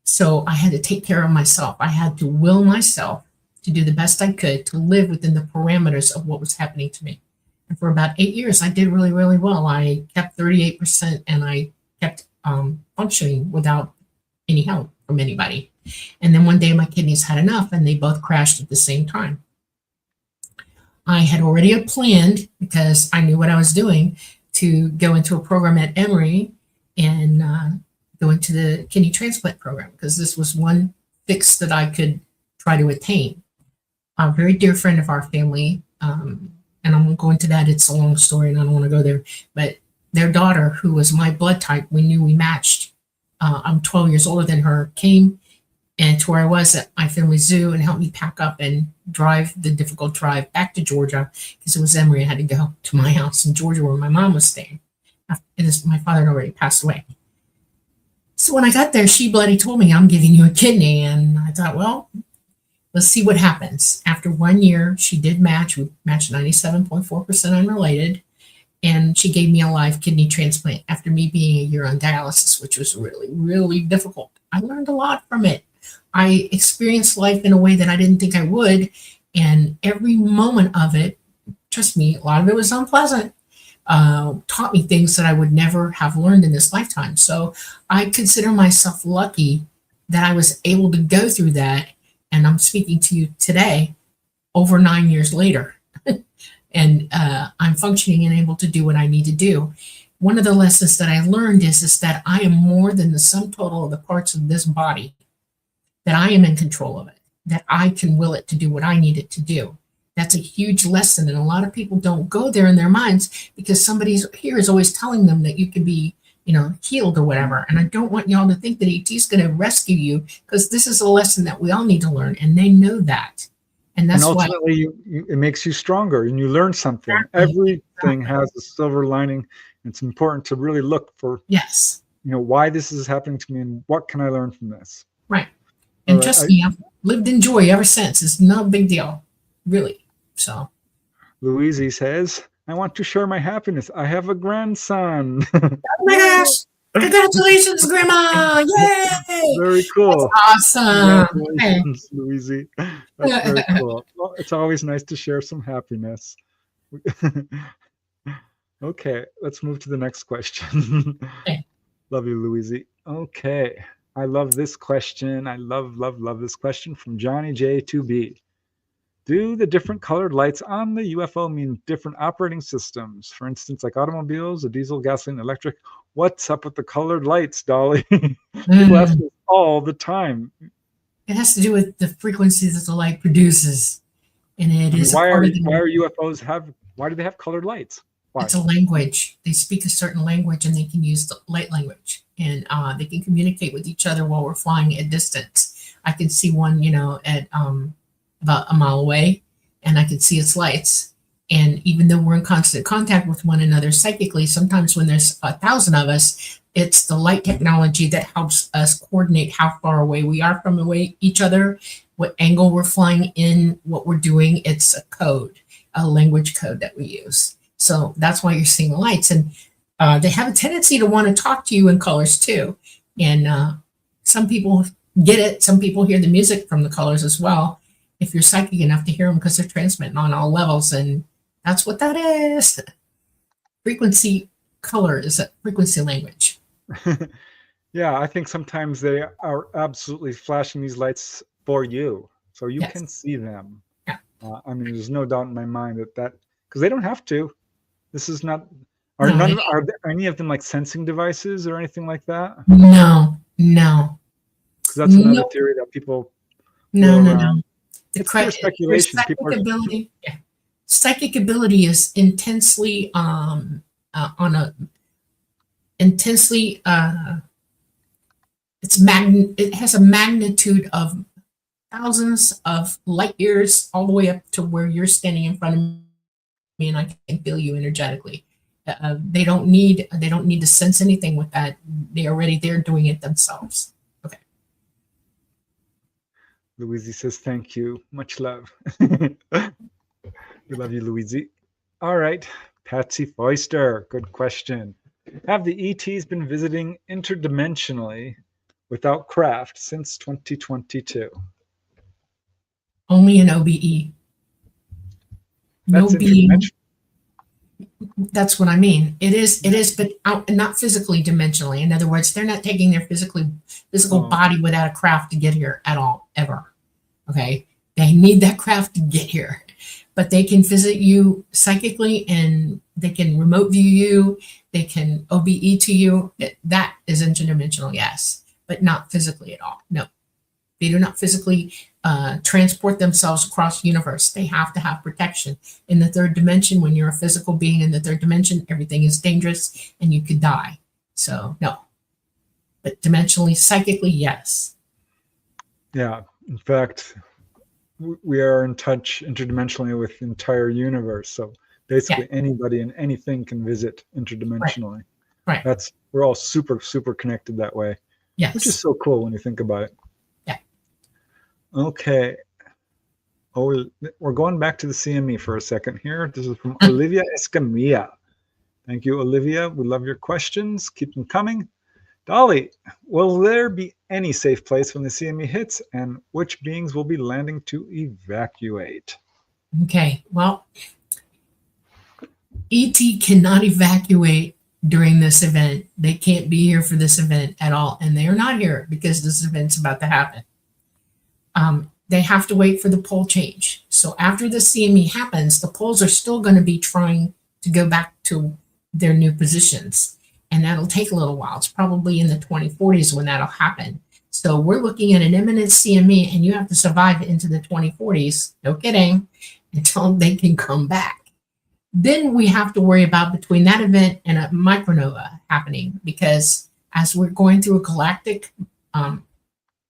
So I had to take care of myself. I had to will myself to do the best I could to live within the parameters of what was happening to me. And for about 8 years, I did really, really well. I kept 38%, and I kept functioning without any help from anybody. And then one day my kidneys had enough, and they both crashed at the same time. I had already planned, because I knew what I was doing, to go into a program at Emory and go into the kidney transplant program, because this was one fix that I could try to attain. A very dear friend of our family, and I won't go into that, it's a long story and I don't want to go there, but their daughter, who was my blood type, we knew we matched. I'm 12 years older than her, came and to where I was at my family zoo and helped me pack up and drive the difficult drive back to Georgia, because it was Emory. I had to go to my house in Georgia where my mom was staying. My father had already passed away. So when I got there, she bloody told me, I'm giving you a kidney. And I thought, well, let's see what happens. After 1 year, she did match. We matched 97.4% unrelated. And she gave me a live kidney transplant after me being a year on dialysis, which was really, really difficult. I learned a lot from it. I experienced life in a way that I didn't think I would. And every moment of it, trust me, a lot of it was unpleasant, taught me things that I would never have learned in this lifetime. So I consider myself lucky that I was able to go through that. And I'm speaking to you today, over 9 years later. And I'm functioning and able to do what I need to do. One of the lessons that I learned is that I am more than the sum total of the parts of this body, that I am in control of it, that I can will it to do what I need it to do. That's a huge lesson. And a lot of people don't go there in their minds because somebody's here is always telling them that you can be, healed or whatever. And I don't want y'all to think that ET is going to rescue you, because this is a lesson that we all need to learn. And they know that. And that's ultimately, it makes you stronger and you learn something. Everything has a silver lining. It's important to really look for, why this is happening to me and what can I learn from this. Right. And trust me, I've lived in joy ever since. It's no big deal, really. So Louise says, I want to share my happiness. I have a grandson. Oh my gosh. Congratulations, Grandma! Yay! Very cool. Awesome. Okay. Congratulations, Louise. That's very cool. Well, it's always nice to share some happiness. Okay, let's move to the next question. Okay. Love you, Louise. Okay, I love this question. I love this question from Johnny J2B. Do the different colored lights on the UFO mean different operating systems? For instance, like automobiles, a diesel, gasoline, electric. What's up with the colored lights, Dolly? People ask this all the time. It has to do with the frequencies that the light produces. And it is why are UFOs why do they have colored lights? Why? It's a language. They speak a certain language and they can use the light language. And they can communicate with each other while we're flying at distance. I can see one, at about a mile away, and I can see its lights. And even though we're in constant contact with one another psychically, sometimes when there's 1,000 of us, it's the light technology that helps us coordinate how far away we are from each other, what angle we're flying in, what we're doing. It's a code, a language code that we use. So that's why you're seeing the lights. And they have a tendency to want to talk to you in colors too. And some people get it. Some people hear the music from the colors as well, if you're psychic enough to hear them, because they're transmitting on all levels. And that's what that is. Frequency color is a frequency language. Yeah, I think sometimes they are absolutely flashing these lights for you, so you can see them. Yeah. I mean, there's no doubt in my mind that because they don't have to. This is not. Are any of them like sensing devices or anything like that? No. Because that's another theory that people. No. It's pure speculation. Psychic ability is intensely it has a magnitude of thousands of light years all the way up to where you're standing in front of me and I can feel you energetically. They don't need to sense anything with that. They're doing it themselves. Okay. Louise says, thank you. Much love. We love you, Louise. All right. Patsy Foister, good question. Have the ETs been visiting interdimensionally without craft since 2022? Only an OBE. No being. That's what I mean. It is, but not physically dimensionally. In other words, they're not taking their physical body without a craft to get here at all, ever. Okay? They need that craft to get here. But they can visit you psychically and they can remote view you. They can OBE to you. That is interdimensional, yes, but not physically at all. No, they do not physically transport themselves across the universe. They have to have protection. In the third dimension, when you're a physical being in the third dimension, everything is dangerous and you could die. So no, but dimensionally, psychically, yes. Yeah, in fact, we are in touch interdimensionally with the entire universe. So basically anybody and anything can visit interdimensionally. Right. We're all super, super connected that way. Yes. Which is so cool when you think about it. Yeah. Okay. Oh, we're going back to the CME for a second here. This is from Olivia Escamilla. Thank you, Olivia. We love your questions. Keep them coming. Dolly, will there be any safe place when the CME hits, and which beings will be landing to evacuate? Okay, well, ET cannot evacuate during this event. They can't be here for this event at all, and they are not here because this event's about to happen. They have to wait for the pole change. So after the CME happens, the poles are still going to be trying to go back to their new positions. And that'll take a little while. It's probably in the 2040s when that'll happen. So we're looking at an imminent CME, and you have to survive into the 2040s, no kidding, until they can come back. Then we have to worry about between that event and a micronova happening, because as we're going through a galactic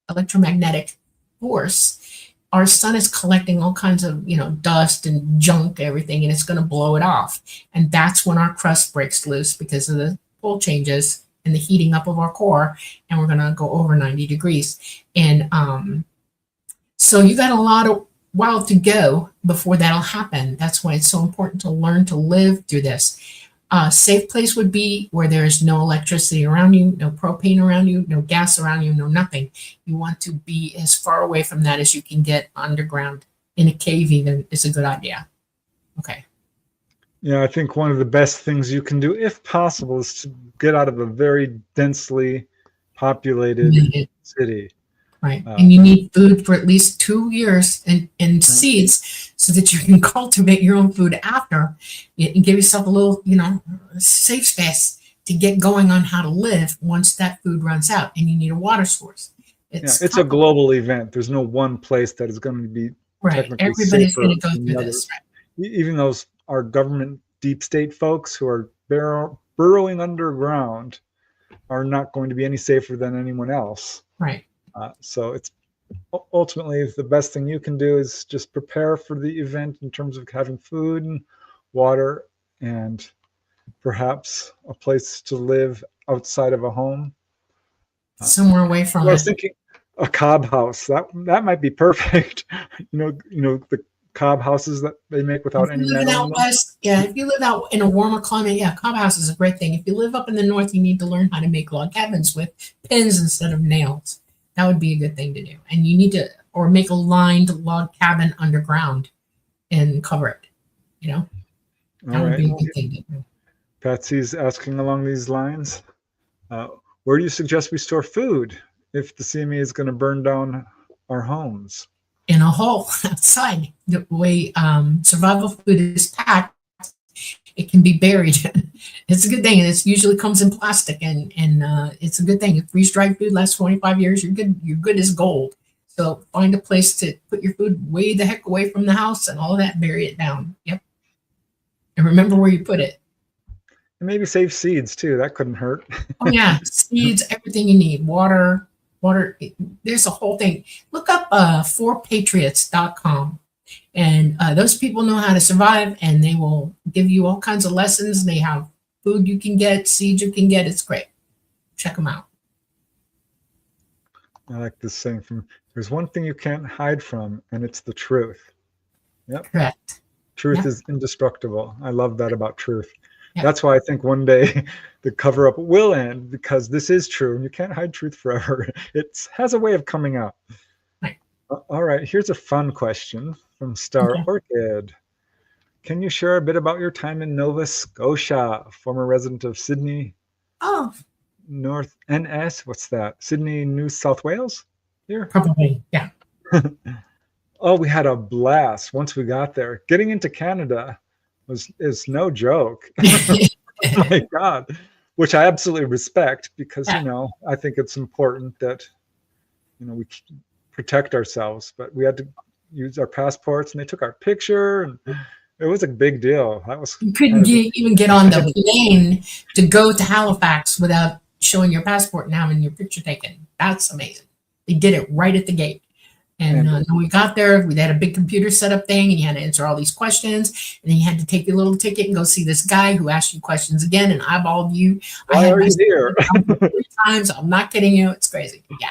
electromagnetic force, our sun is collecting all kinds of dust and junk, everything, and it's going to blow it off. And that's when our crust breaks loose because of the pole changes and the heating up of our core, and we're going to go over 90 degrees. And so you got a while to go before that'll happen. That's why it's so important to learn to live through this. A safe place would be where there's no electricity around you, no propane around you, no gas around you, no nothing. You want to be as far away from that as you can get underground. In a cave even is a good idea. Okay. Yeah, I think one of the best things you can do, if possible, is to get out of a very densely populated city. Right. And you need food for at least 2 years and seeds so that you can cultivate your own food after and give yourself a little, safe space to get going on how to live once that food runs out. And you need a water source. It's a global event. There's no one place that is going to be technically Everybody's safer going to go than through the this. Right? Even those our government deep state folks who are burrowing underground are not going to be any safer than anyone else. Right. So it's ultimately the best thing you can do is just prepare for the event in terms of having food and water and perhaps a place to live outside of a home. Somewhere away from I was thinking a cob house. That might be perfect. The cob houses that they make without any metal. If you live out in a warmer climate, cob house is a great thing. If you live up in the north, you need to learn how to make log cabins with pins instead of nails. That would be a good thing to do. And you need to, or make a lined log cabin underground and cover it. That would be a good thing to do. Patsy's asking along these lines, where do you suggest we store food if the CME is going to burn down our homes? In a hole outside. The way survival food is packed, it can be buried. It's a good thing, and it usually comes in plastic, and it's a good thing. If freeze-dried food lasts 25 years, you're good. You're good as gold. So find a place to put your food way the heck away from the house and all of that. Bury it down. Yep. And remember where you put it. And maybe save seeds too. That couldn't hurt. Oh yeah, seeds, everything you need. Water. There's a whole thing. Look up 4patriots.com. And those people know how to survive, and they will give you all kinds of lessons. They have food you can get, seeds you can get. It's great. Check them out. I like this saying there's one thing you can't hide from, and it's the truth. Yep. Correct. Truth is indestructible. I love that about truth. Yep. That's why I think one day the cover-up will end, because this is true, and you can't hide truth forever. It has a way of coming out. Right. All right, here's a fun question from Star Orchid. Can you share a bit about your time in Nova Scotia, former resident of Sydney? Oh. North NS, what's that? Sydney, New South Wales? Here? Probably, yeah. Oh, we had a blast once we got there. Getting into Canada is no joke. Oh my God, which I absolutely respect, because I think it's important that we protect ourselves. But we had to use our passports, and they took our picture, and it was a big deal. That was you couldn't even get on the plane to go to Halifax without showing your passport and having your picture taken. That's amazing. They did it right at the gate. And when we got there, we had a big computer setup thing, and you had to answer all these questions, and then you had to take your little ticket and go see this guy who asked you questions again and eyeballed you. Why are you here? 3 times. I'm not kidding you. It's crazy. Yeah.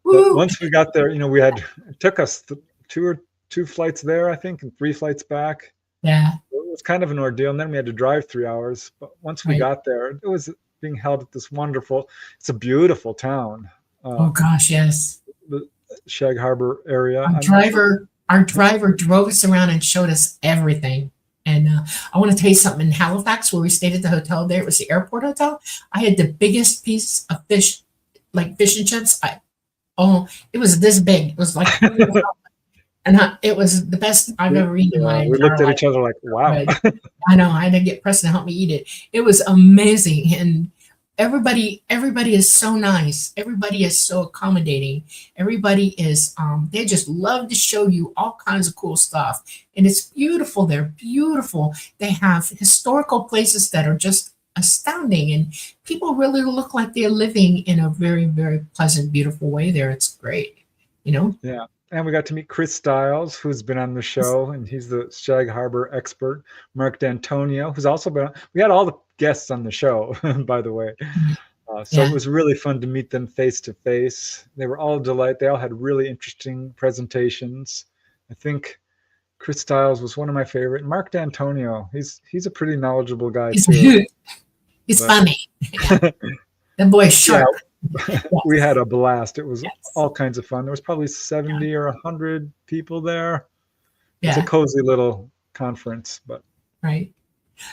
Once we got there, it took us two flights there, I think, and 3 flights back. Yeah. It was kind of an ordeal, and then we had to drive 3 hours. But once we got there, it was being held at this it's a beautiful town. Oh gosh, yes. The Shag Harbor area. Our driver drove us around and showed us everything. And I want to tell you something. In Halifax, where we stayed at the hotel there, it was the airport hotel. I had the biggest piece of fish, like fish and chips. It was this big. It was like, and it was the best I've ever eaten in my entire life. We looked at each other like, wow. I know. I had to get Preston to help me eat it. It was amazing. And everybody is so nice. Everybody is so accommodating. Everybody is they just love to show you all kinds of cool stuff, and it's beautiful. They're beautiful. They have historical places that are just astounding, and people really look like they're living in a very, very pleasant, beautiful way there. It's great. Yeah. And we got to meet Chris Stiles, who's been on the show, and he's the Shag Harbor expert. Mark D'Antonio, who's also been on. We had all the guests on the show, by the way. It was really fun to meet them face to face. They were all a delight. They all had really interesting presentations. I think Chris Stiles was one of my favorite. Mark D'Antonio, he's a pretty knowledgeable guy He's, too. he's But funny. Yeah. The boy is yeah, sharp. we had a blast. It was Yes. all kinds of fun. There was probably 70 or 100 people there. It's a Yeah. cozy little conference, but Right.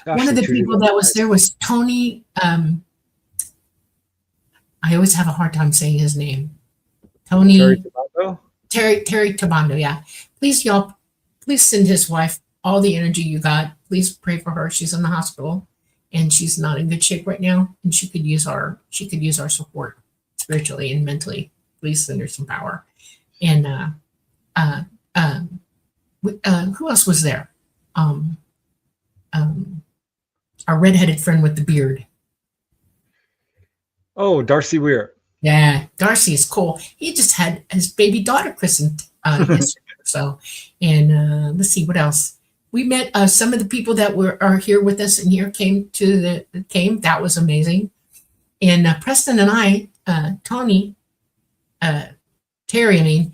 gosh, One of they the treated people us that was nice. there was Tony. I always have a hard time saying his name. Terry Tony Tabando? Terry Tabando. Yeah. Please, y'all, please send his wife all the energy you got. Please pray for her. She's in the hospital and she's not in good shape right now. And she could use our support spiritually and mentally. Please send her some power. And who else was there? Our redheaded friend with the beard. Oh, Darcy Weir. Yeah, Darcy is cool. He just had his baby daughter christened yesterday or so. And let's see what else. We met some of the people that are here with us, and here came. That was amazing. And Preston and I, Terry, I mean,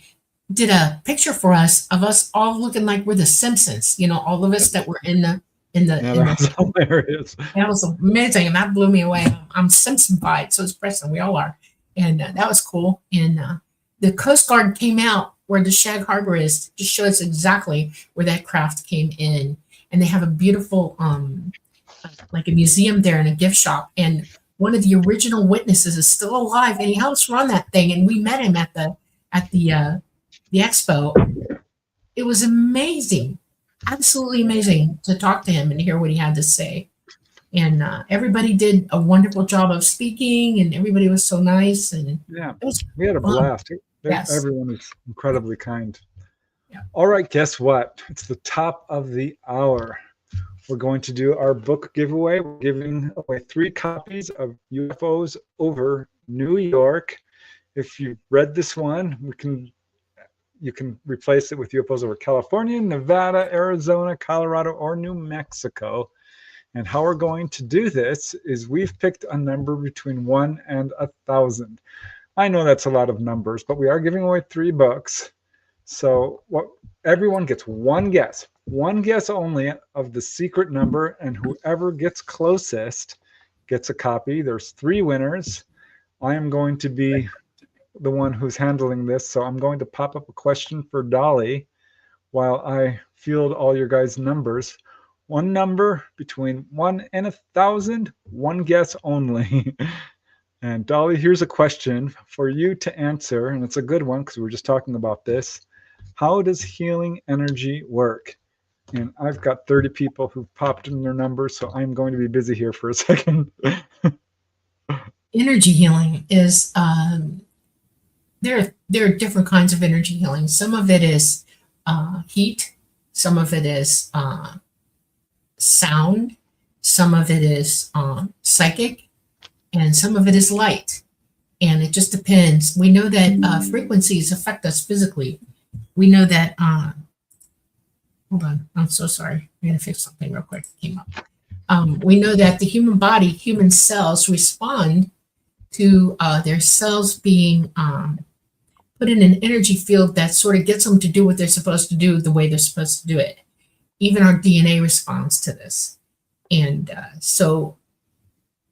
did a picture for us of us all looking like we're the Simpsons. You know, all of us that were in the. Yeah, that was hilarious. That was amazing, and that blew me away. I'm Simpsonified, so is Preston. We all are, and that was cool. And the Coast Guard came out where the Shag Harbor is to show us exactly where that craft came in, and they have a beautiful, like a museum there and a gift shop. And one of the original witnesses is still alive, and he helps run that thing. And we met him at the expo. It was amazing. Absolutely amazing to talk to him and hear what he had to say. And everybody did a wonderful job of speaking, and everybody was so nice. And Yeah, it was we had a fun. blast. Yes. Everyone is incredibly kind. Yeah. All right, guess what? It's the top of the hour. We're going to do our book giveaway. We're giving away 3 copies of UFOs over New York. If you've read this one, you can replace it with UFOs over California, Nevada, Arizona, Colorado, or New Mexico. And how we're going to do this is we've picked a number between 1 and 1,000. I know that's a lot of numbers, but we are giving away 3 books. So everyone gets one guess only of the secret number, and whoever gets closest gets a copy. There's 3 winners. I am going to be the one who's handling this, so I'm going to pop up a question for Dolly while I field all your guys' numbers. One number between 1 and 1,000, one guess only. And Dolly, here's a question for you to answer, and it's a good one because we were just talking about this. How does healing energy work? And I've got 30 people who've popped in their numbers, so I'm going to be busy here for a second. Energy healing is there are different kinds of energy healing. Some of it is heat, some of it is sound, some of it is psychic, and some of it is light. And it just depends. We know that frequencies affect us physically. We know that hold on, I'm so sorry. I'm gonna fix something real quick. It came up. We know that the human body, human cells respond to their cells being put in an energy field that sort of gets them to do what they're supposed to do the way they're supposed to do it. Even our DNA responds to this. And so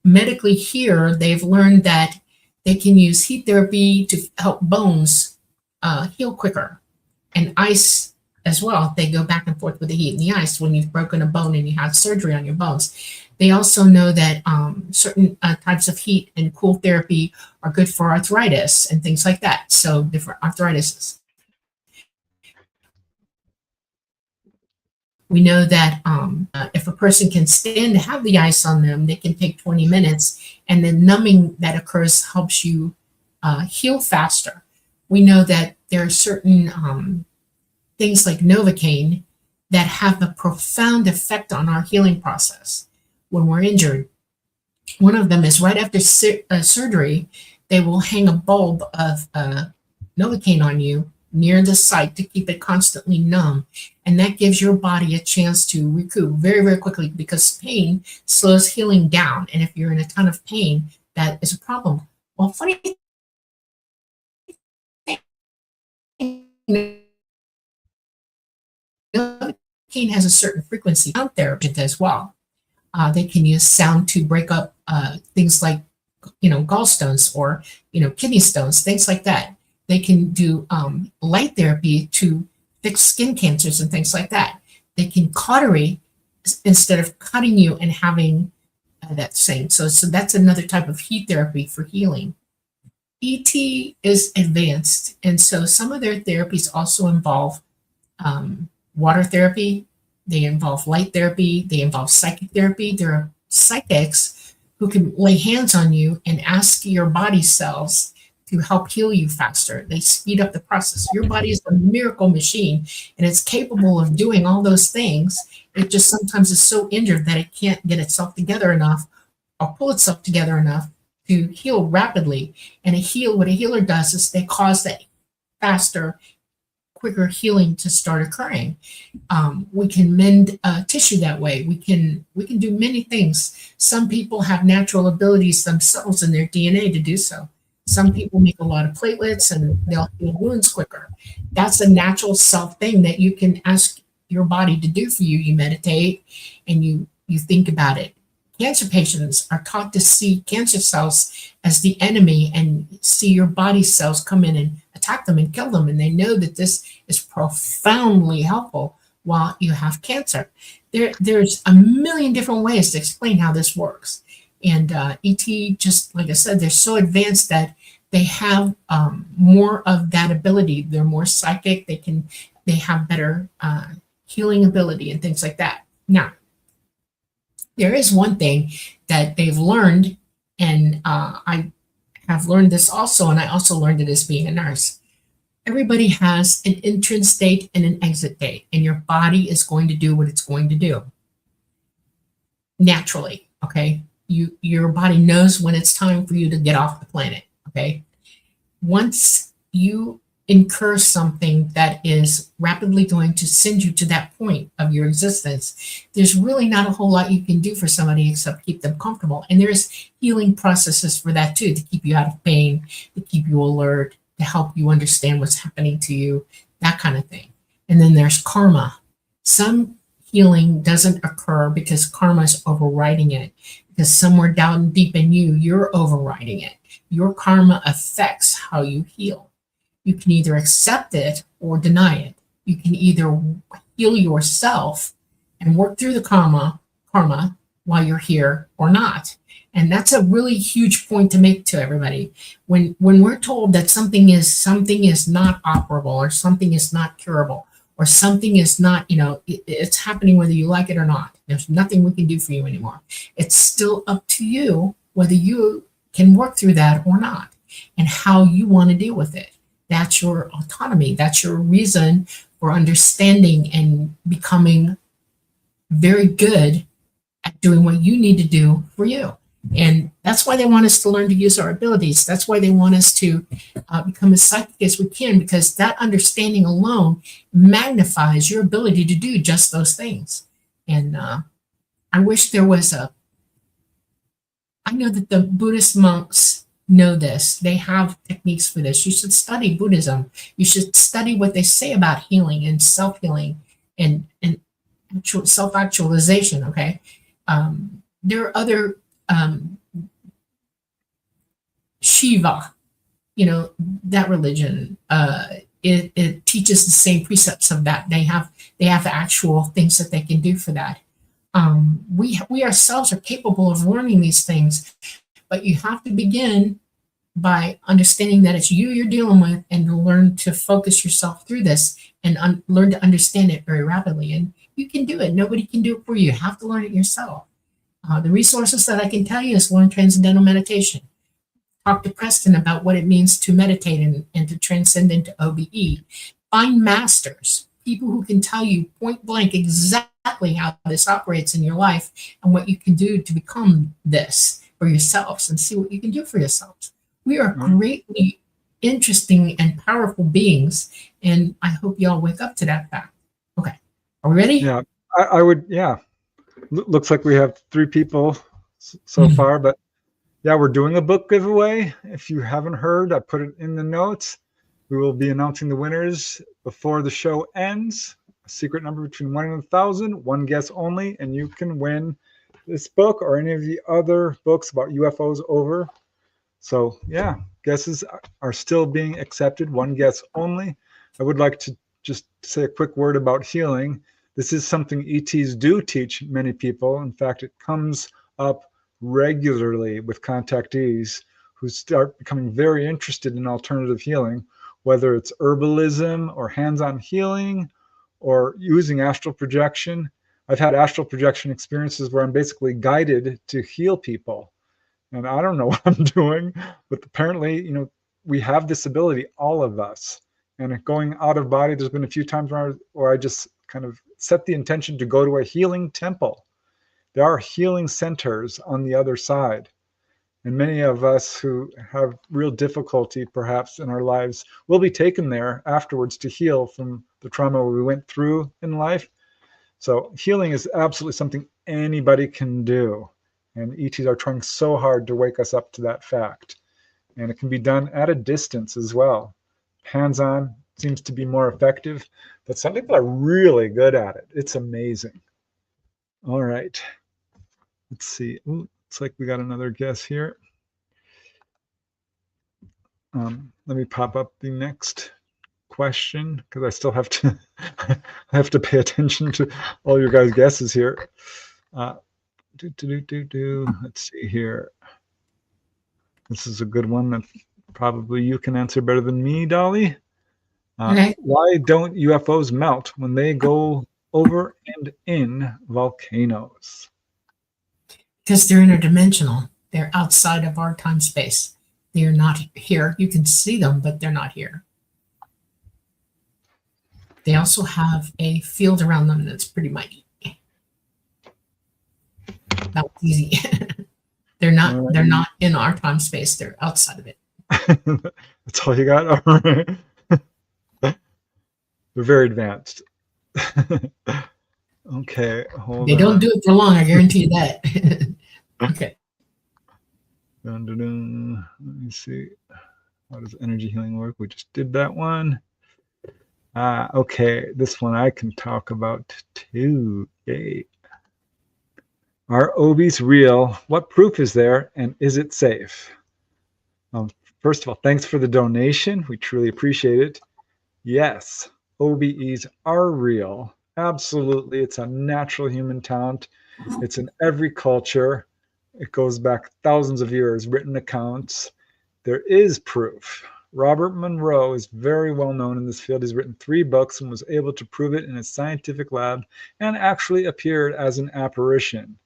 medically here, they've learned that they can use heat therapy to help bones heal quicker. And ice as well. They go back and forth with the heat and the ice when you've broken a bone and you have surgery on your bones. They also know that certain types of heat and cool therapy are good for arthritis and things like that. So different arthritises. We know that if a person can stand to have the ice on them, they can take 20 minutes, and the numbing that occurs helps you heal faster. We know that there are certain things like Novocaine that have a profound effect on our healing process when we're injured. One of them is right after surgery, they will hang a bulb of Novocaine on you near the site to keep it constantly numb. And that gives your body a chance to recoup very, very quickly because pain slows healing down. And if you're in a ton of pain, that is a problem. Well, funny thing, cane has a certain frequency. Sound therapy as well. They can use sound to break up things like, gallstones or, kidney stones, things like that. They can do light therapy to fix skin cancers and things like that. They can cautery instead of cutting you and having that same. So that's another type of heat therapy for healing. ET is advanced, and so some of their therapies also involve water therapy. They involve light therapy. They involve psychic therapy. There are psychics who can lay hands on you and ask your body cells to help heal you faster. They speed up the process. Your body is a miracle machine, and it's capable of doing all those things. It just sometimes is so injured that it can't get itself together enough or pull itself together enough to heal rapidly. And what a healer does is they cause that faster, quicker healing to start occurring. We can mend tissue that way. We can do many things. Some people have natural abilities themselves in their DNA to do so. Some people make a lot of platelets and they'll heal wounds quicker. That's a natural self thing that you can ask your body to do for you. You meditate and you think about it. Cancer patients are taught to see cancer cells as the enemy and see your body cells come in and attack them and kill them. And they know that this is profoundly helpful while you have cancer. There's a million different ways to explain how this works. And ET, just like I said, they're so advanced that they have more of that ability. They're more psychic. They have better healing ability and things like that. Now, there is one thing that they've learned, and I have learned this also, and I also learned it as being a nurse. Everybody has an entrance date and an exit date, and your body is going to do what it's going to do naturally, okay? Your body knows when it's time for you to get off the planet, okay? Once you incur something that is rapidly going to send you to that point of your existence, there's really not a whole lot you can do for somebody except keep them comfortable. And there's healing processes for that too, to keep you out of pain, to keep you alert, to help you understand what's happening to you, that kind of thing. And then there's karma. Some healing doesn't occur because karma is overriding it, because somewhere down deep in you, you're overriding it. Your karma affects how you heal. You can either accept it or deny it. You can either heal yourself and work through the karma while you're here or not. And that's a really huge point to make to everybody. When we're told that something is not operable, or something is not curable, or something is not, it's happening whether you like it or not. There's nothing we can do for you anymore. It's still up to you whether you can work through that or not, and how you want to deal with it. That's your autonomy. That's your reason for understanding and becoming very good at doing what you need to do for you. And that's why they want us to learn to use our abilities. That's why they want us to become as psychic as we can, because that understanding alone magnifies your ability to do just those things. And I wish there was I know that the Buddhist monks know this. They have techniques for this. You should study Buddhism. You should study what they say about healing and self-healing and self-actualization, okay? There are other, Shiva, that religion, it teaches the same precepts of that. They have actual things that they can do for that. We ourselves are capable of learning these things, but you have to begin by understanding that it's you're dealing with, and to learn to focus yourself through this and learn to understand it very rapidly. And you can do it. Nobody can do it for you. You have to learn it yourself. The resources that I can tell you is learn transcendental meditation. Talk to Preston about what it means to meditate and to transcend into OBE. Find masters, people who can tell you point blank exactly how this operates in your life and what you can do to become this for yourselves, and see what you can do for yourselves. We are greatly interesting and powerful beings, and I hope y'all wake up to that fact. Okay, are we ready? Yeah, I would, yeah. Looks like we have 3 people so far, but yeah, we're doing a book giveaway. If you haven't heard, I put it in the notes. We will be announcing the winners before the show ends. a secret number between 1 and 1,000, one guess only, and you can win this book or any of the other books about UFOs over. So yeah, guesses are still being accepted, one guess only. I would like to just say a quick word about healing. This is something ETs do teach many people. In fact, it comes up regularly with contactees who start becoming very interested in alternative healing, whether it's herbalism or hands-on healing or using astral projection. I've had astral projection experiences where I'm basically guided to heal people. And I don't know what I'm doing, but apparently, we have this ability, all of us. And going out of body, there's been a few times where I just kind of set the intention to go to a healing temple. There are healing centers on the other side. And many of us who have real difficulty perhaps in our lives will be taken there afterwards to heal from the trauma we went through in life. So healing is absolutely something anybody can do. And ETs are trying so hard to wake us up to that fact. And it can be done at a distance as well. Hands-on seems to be more effective, but some people are really good at it. It's amazing. All right. Let's see. Ooh, looks like we got another guess here. Let me pop up the next question because I still have to I have to pay attention to all your guys' guesses here. Let's see here. This is a good one that probably you can answer better than me, Dolly. Okay. Why don't UFOs melt when they go over and in volcanoes? Because they're interdimensional. They're outside of our time space. They are not here. You can see them, but they're not here. They also have a field around them that's pretty mighty. That was easy. They're not in our time space. They're outside of it. That's all you got? All right. They're very advanced. Okay, hold on. They don't do it for long, I guarantee you that. Okay. Let me see. How does energy healing work? We just did that one. Okay, this one I can talk about too. Yay. Are OBEs real? What proof is there? And is it safe? First of all, thanks for the donation. We truly appreciate it. Yes, OBEs are real. Absolutely. It's a natural human talent. It's in every culture. It goes back thousands of years, written accounts. There is proof. Robert Monroe is very well known in this field. He's written 3 books and was able to prove it in a scientific lab and actually appeared as an apparition.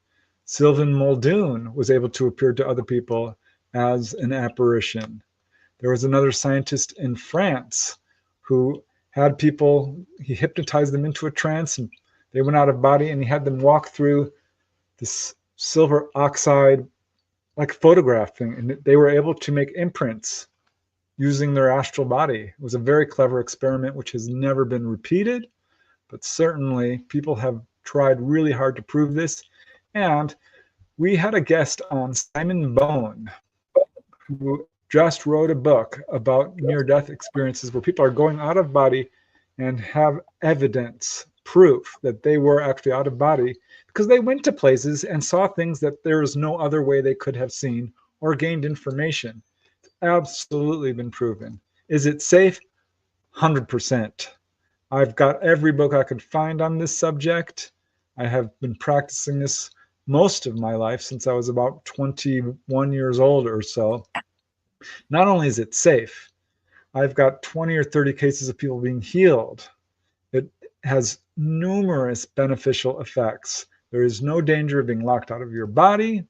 Sylvain Muldoon was able to appear to other people as an apparition. There was another scientist in France who had people, he hypnotized them into a trance and they went out of body and he had them walk through this silver oxide like photograph thing, and they were able to make imprints using their astral body. It was a very clever experiment which has never been repeated, but certainly people have tried really hard to prove this. And we had a guest on, Simon Bone, who just wrote a book about near-death experiences where people are going out of body and have evidence, proof that they were actually out of body because they went to places and saw things that there is no other way they could have seen or gained information. It's absolutely been proven. Is it safe? 100%. I've got every book I could find on this subject. I have been practicing this most of my life since I was about 21 years old or so. Not only is it safe, I've got 20 or 30 cases of people being healed. It has numerous beneficial effects. There is no danger of being locked out of your body,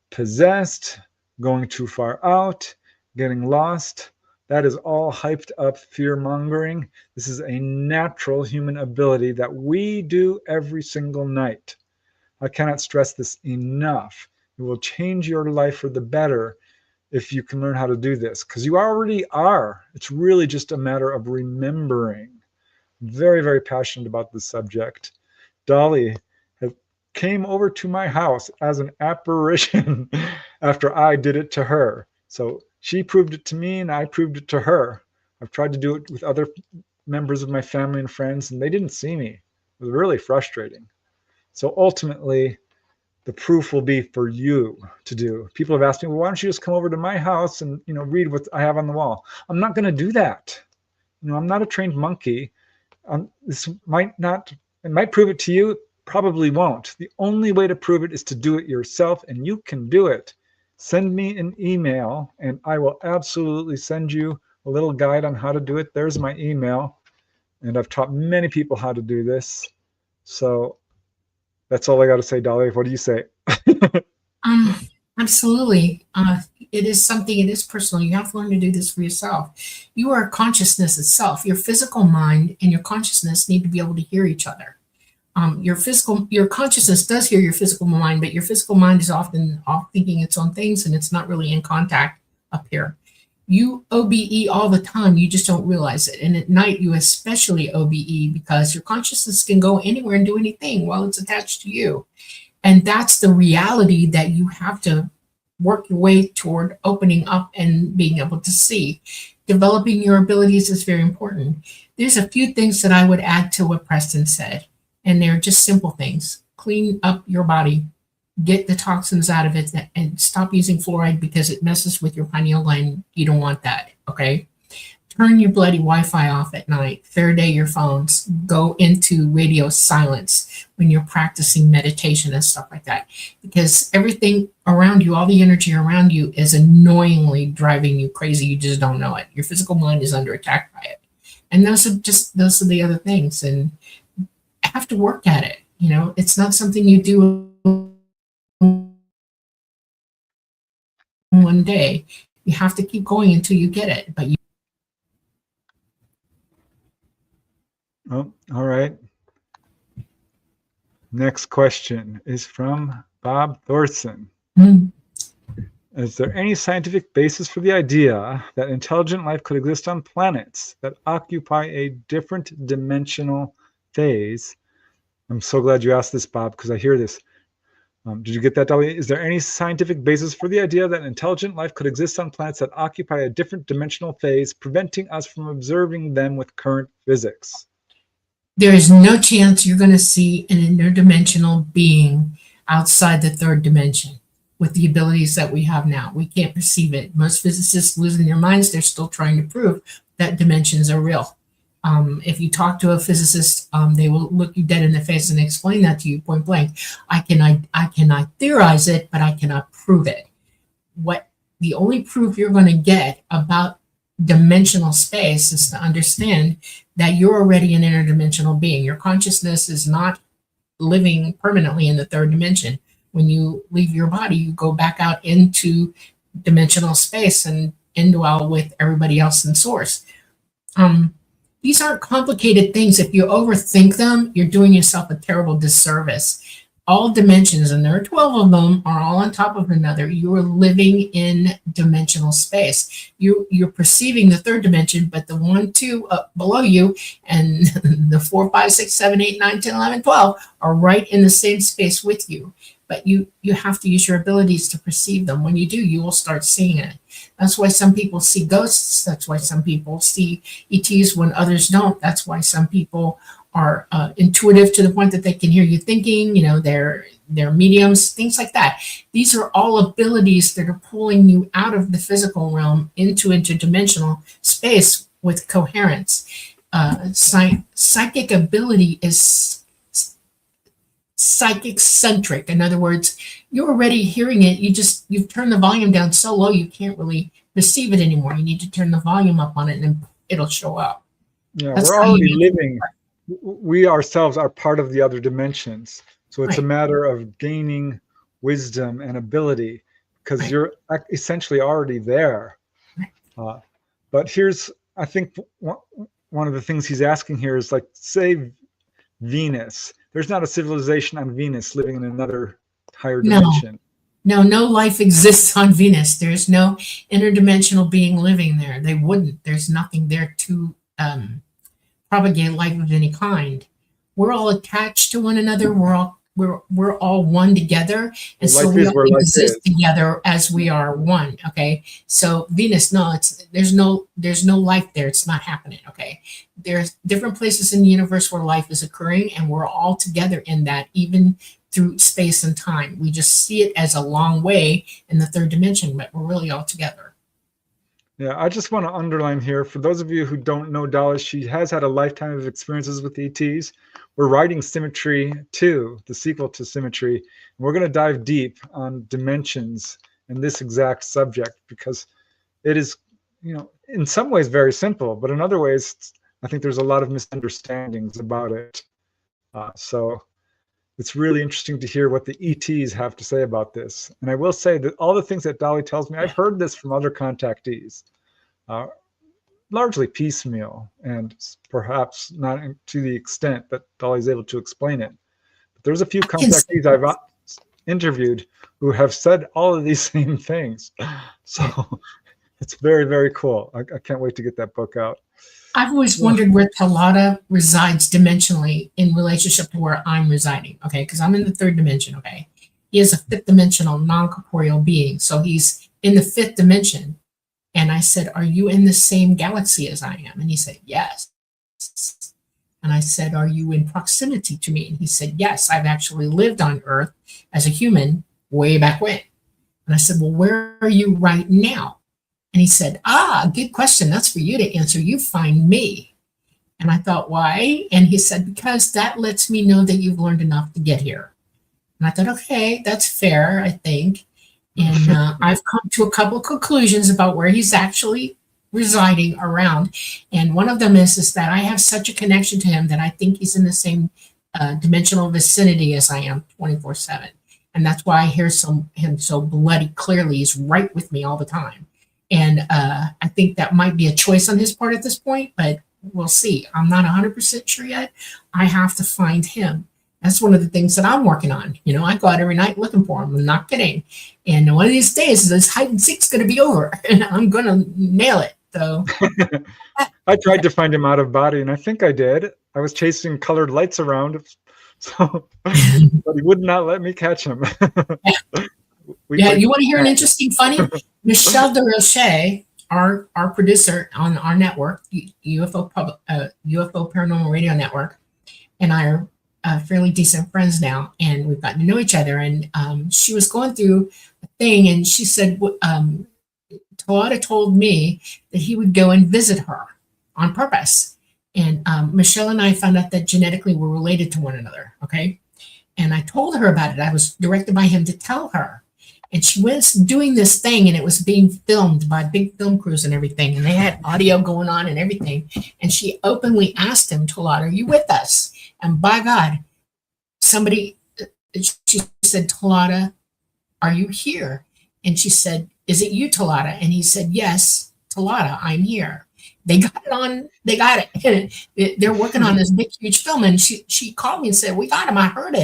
possessed, going too far out, getting lost. That is all hyped up fear mongering. This is a natural human ability that we do every single night. I cannot stress this enough. It will change your life for the better if you can learn how to do this, because you already are. It's really just a matter of remembering. Very, very passionate about this subject. Dolly came over to my house as an apparition after I did it to her. So she proved it to me and I proved it to her. I've tried to do it with other members of my family and friends and they didn't see me. was really frustrating. So ultimately, the proof will be for you to do. People have asked me, well, why don't you just come over to my house and, read what I have on the wall? I'm not going to do that. I'm not a trained monkey. This might not, it might prove it to you, probably won't. The only way to prove it is to do it yourself, and you can do it. Send me an email, and I will absolutely send you a little guide on how to do it. There's my email, and I've taught many people how to do this. So that's all I got to say, Dolly. What do you say? Absolutely. It is personal. You have to learn to do this for yourself. You are consciousness itself. Your physical mind and your consciousness need to be able to hear each other. Your consciousness does hear your physical mind, but your physical mind is often off thinking its own things, and it's not really in contact up here. You OBE all the time, you just don't realize it. And at night, you especially OBE because your consciousness can go anywhere and do anything while it's attached to you. And that's the reality that you have to work your way toward opening up and being able to see. Developing your abilities is very important. There's a few things that I would add to what Preston said, and they're just simple things. Clean up your body, get the toxins out of it, and stop using fluoride because it messes with your pineal gland. You don't want that, okay? Turn your bloody Wi-Fi off at night. Faraday your phones. Go into radio silence when you're practicing meditation and stuff like that. Because everything around you, all the energy around you is annoyingly driving you crazy. You just don't know it. Your physical mind is under attack by it. And those are the other things. And I have to work at it. It's not something you do one day. You have to keep going until you get it. But Oh, all right. Next question is from Bob Thorson. Is there any scientific basis for the idea that intelligent life could exist on planets that occupy a different dimensional phase? I'm so glad you asked this, Bob, because I hear this. Did you get that, Dolly? Is there any scientific basis for the idea that intelligent life could exist on planets that occupy a different dimensional phase, preventing us from observing them with current physics? There is no chance you're going to see an interdimensional being outside the third dimension with the abilities that we have now. We can't perceive it. Most physicists losing their minds. They're still trying to prove that dimensions are real. If you talk to a physicist, they will look you dead in the face and explain that to you point blank. I cannot theorize it, but I cannot prove it. The only proof you're going to get about dimensional space is to understand that you're already an interdimensional being. Your consciousness is not living permanently in the third dimension. When you leave your body, you go back out into dimensional space and indwell with everybody else in source. These aren't complicated things. If you overthink them, you're doing yourself a terrible disservice. All dimensions, and there are 12 of them, are all on top of another. You are living in dimensional space. You're perceiving the third dimension, but the 1, 2 below you and the 4, 5, 6, 7, 8, 9, 10, 11, 12 are right in the same space with you. But you have to use your abilities to perceive them. When you do, you will start seeing it. That's why some people see ghosts. That's why some people see ETs when others don't. That's why some people are intuitive to the point that they can hear you thinking, they're mediums, things like that. These are all abilities that are pulling you out of the physical realm into interdimensional space with coherence. Psychic ability is psychic centric. In other words, you're already hearing it. You've turned the volume down so low you can't really perceive it anymore. You need to turn the volume up on it and it'll show up. Yeah, we're already living. We ourselves are part of the other dimensions. So it's a matter of gaining wisdom and ability because you're essentially already there. But here's, I think, one of the things he's asking here is like, say, Venus. There's not a civilization on Venus living in another higher dimension. No life exists on Venus. There's no interdimensional being living there. They wouldn't. There's nothing there to propagate life of any kind. We're all attached to one another. We're all we're all one together, and so Life we is all where life exist is. together as we are one. Okay, so Venus, no, there's no life there. It's not happening. Okay, there's different places in the universe where life is occurring, and we're all together in that, even through space and time. We just see it as a long way in the third dimension, but we're really all together. Yeah, I just want to underline here, for those of you who don't know Dolly, she has had a lifetime of experiences with ETs. We're writing Symmetry 2, the sequel to Symmetry. And we're going to dive deep on dimensions and this exact subject, because it is, in some ways very simple, but in other ways, I think there's a lot of misunderstandings about it. So it's really interesting to hear what the ETs have to say about this. And I will say that all the things that Dolly tells me, I've heard this from other contactees, largely piecemeal, and perhaps not to the extent that Dolly's able to explain it. But there's a few contactees I've interviewed who have said all of these same things. So it's very, very cool. I can't wait to get that book out. I've always wondered where Talata resides dimensionally in relationship to where I'm residing. Okay, because I'm in the third dimension. Okay, he is a fifth dimensional non-corporeal being, so he's in the fifth dimension. And I said, "Are you in the same galaxy as I am?" And he said, "Yes." And I said, "Are you in proximity to me?" And he said, "Yes, I've actually lived on Earth as a human way back when." And I said, "Well, where are you right now?" And he said, "Good question. That's for you to answer. You find me." And I thought, "Why?" And he said, "Because that lets me know that you've learned enough to get here." And I thought, okay, that's fair, I think. And I've come to a couple of conclusions about where he's actually residing around. And one of them is that I have such a connection to him that I think he's in the same dimensional vicinity as I am 24/7. And that's why I hear him so bloody clearly. He's right with me all the time. And I think that might be a choice on his part at this point, but we'll see. I'm not 100% sure yet. I have to find him. That's one of the things that I'm working on. I go out every night looking for him. I'm not kidding. And one of these days, this hide and seek's going to be over, and I'm going to nail it. So I tried to find him out of body, and I think I did. I was chasing colored lights around, so but he would not let me catch him. You want to hear an interesting, funny? Michelle DeRoche, our producer on our network, UFO Paranormal Radio Network, and I are fairly decent friends now, and we've gotten to know each other. And she was going through a thing, and she said, Talata told me that he would go and visit her on purpose. And Michelle and I found out that genetically we're related to one another, okay? And I told her about it. I was directed by him to tell her. And she was doing this thing, and it was being filmed by big film crews and everything. And they had audio going on and everything. And she openly asked him, Talata, are you with us? And by God, she said, Talata, are you here? And she said, is it you, Talata? And he said, yes, Talata, I'm here. They got it. They're working on this big, huge film. And she called me and said, we got him. I heard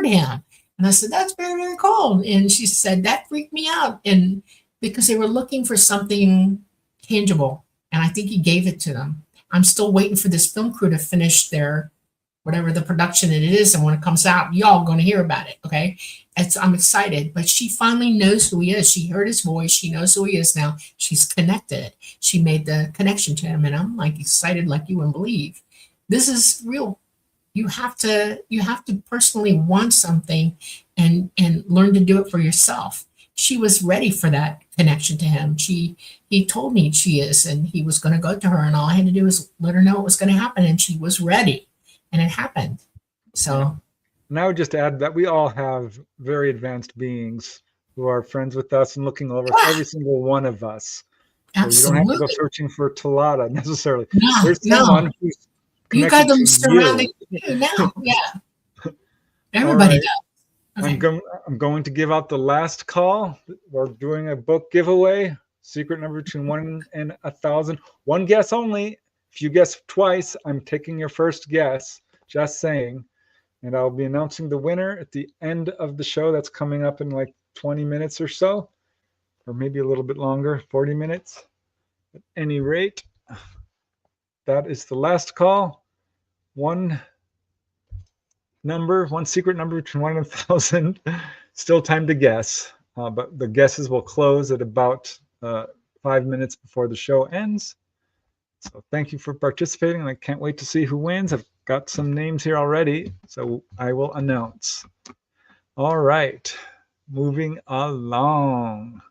him. And I said, that's very, very cool. And she said, that freaked me out. And because they were looking for something tangible. And I think he gave it to them. I'm still waiting for this film crew to finish their, whatever the production it is. And when it comes out, y'all going to hear about it. Okay. I'm excited, but she finally knows who he is. She heard his voice. She knows who he is now. She's connected. She made the connection to him. And I'm like excited like you wouldn't believe. This is real. You have to personally want something and learn to do it for yourself. She was ready for that connection to him. He told me she is, and he was going to go to her, and all I had to do was let her know it was going to happen, and she was ready, and it happened. So, and I would just add that we all have very advanced beings who are friends with us and looking over every single one of us. So absolutely. you don't have to go searching for Talata necessarily. No, there's someone who's you got them surrounding you now. Yeah, everybody does. Okay. I'm going to give out the last call. We're doing a book giveaway. Secret number between 1 and 1,000. One guess only. If you guess twice, I'm taking your first guess. Just saying. And I'll be announcing the winner at the end of the show. That's coming up in like 20 minutes or so, or maybe a little bit longer, 40 minutes. At any rate, that is the last call. 1, number, one secret number between 1 and 1,000. Still time to guess, but the guesses will close at about 5 minutes before the show ends. So thank you for participating, and I can't wait to see who wins. I've got some names here already, so I will announce. All right, moving along.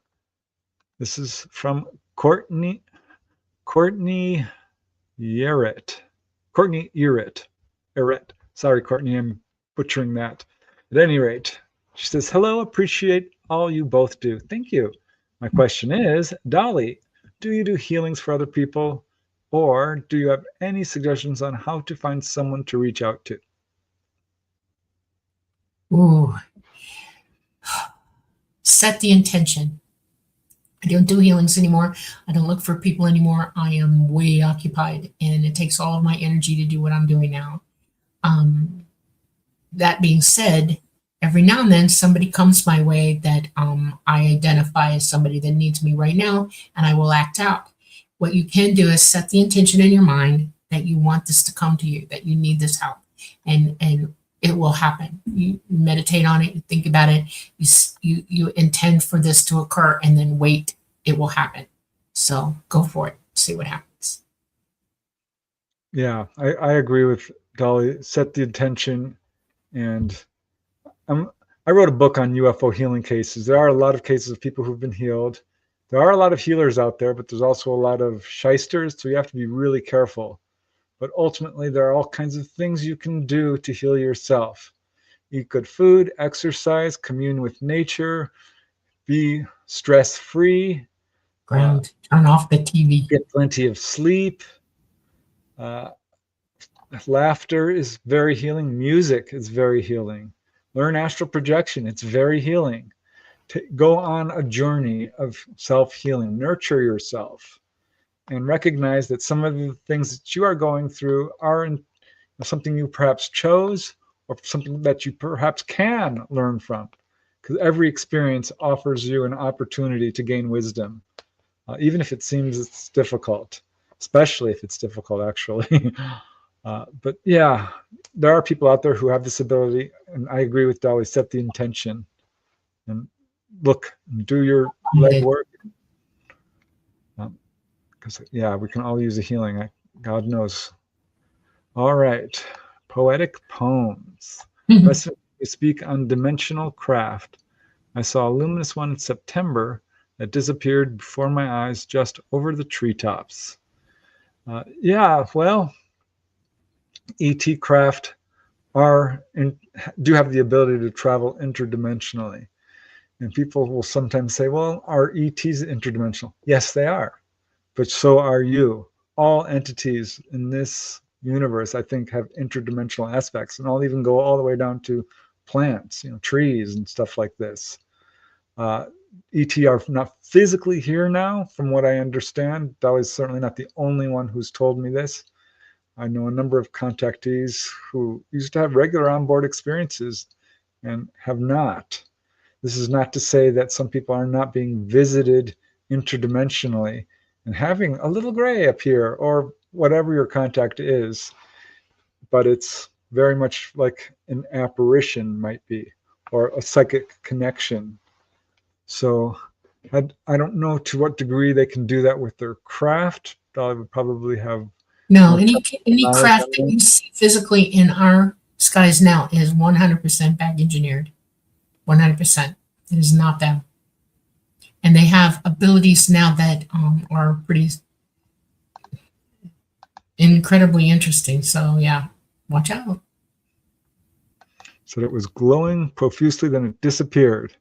This is from Courtney Yerett. Courtney Yerett. Sorry, Courtney, I'm butchering that. At any rate, she says, hello, appreciate all you both do. Thank you. My question is, Dolly, do you do healings for other people, or do you have any suggestions on how to find someone to reach out to? Ooh. Set the intention. I don't do healings anymore. I don't look for people anymore. I am way occupied, and it takes all of my energy to do what I'm doing now. That being said, every now and then somebody comes my way that I identify as somebody that needs me right now, and I will act out. What you can do is set the intention in your mind that you want this to come to you, that you need this help, and it will happen. You meditate on it, you think about it, you intend for this to occur, and then wait, it will happen. So go for it, see what happens. Yeah, I agree with Dolly. Set the intention, and I wrote a book on UFO healing cases. There are a lot of cases of people who've been healed. There are a lot of healers out there, but there's also a lot of shysters, so you have to be really careful. But ultimately, there are all kinds of things you can do to heal yourself. Eat good food, exercise, commune with nature, be stress-free. Ground, turn off the TV. Get plenty of sleep. Laughter is very healing. Music is very healing. Learn astral projection. It's very healing. Go on a journey of self-healing. Nurture yourself. And recognize that some of the things that you are going through are something you perhaps chose, or something that you perhaps can learn from. Because every experience offers you an opportunity to gain wisdom, even if it seems it's difficult, especially if it's difficult, actually. But yeah, there are people out there who have this ability, and I agree with Dolly, set the intention and look, do your legwork. Because yeah, we can all use a healing. God knows. All right, poetic poems. Preston, we speak on dimensional craft. I saw a luminous one in September that disappeared before my eyes just over the treetops. Yeah, well, ET craft do have the ability to travel interdimensionally. And people will sometimes say, well, are ETs interdimensional? Yes, they are. But so are you. All entities in this universe, I think, have interdimensional aspects, and I'll even go all the way down to plants, trees and stuff like this. ET are not physically here now, from what I understand. Dolly's certainly not the only one who's told me this. I know a number of contactees who used to have regular onboard experiences and have not. This is not to say that some people are not being visited interdimensionally and having a little gray appear, or whatever your contact is, but it's very much like an apparition might be, or a psychic connection. So I don't know to what degree they can do that with their craft. Dolly would probably have no, any craft that you see physically in our skies now is 100% back engineered. 100%. It is not them. And they have abilities now that are pretty incredibly interesting. So yeah, watch out. So it was glowing profusely, then it disappeared.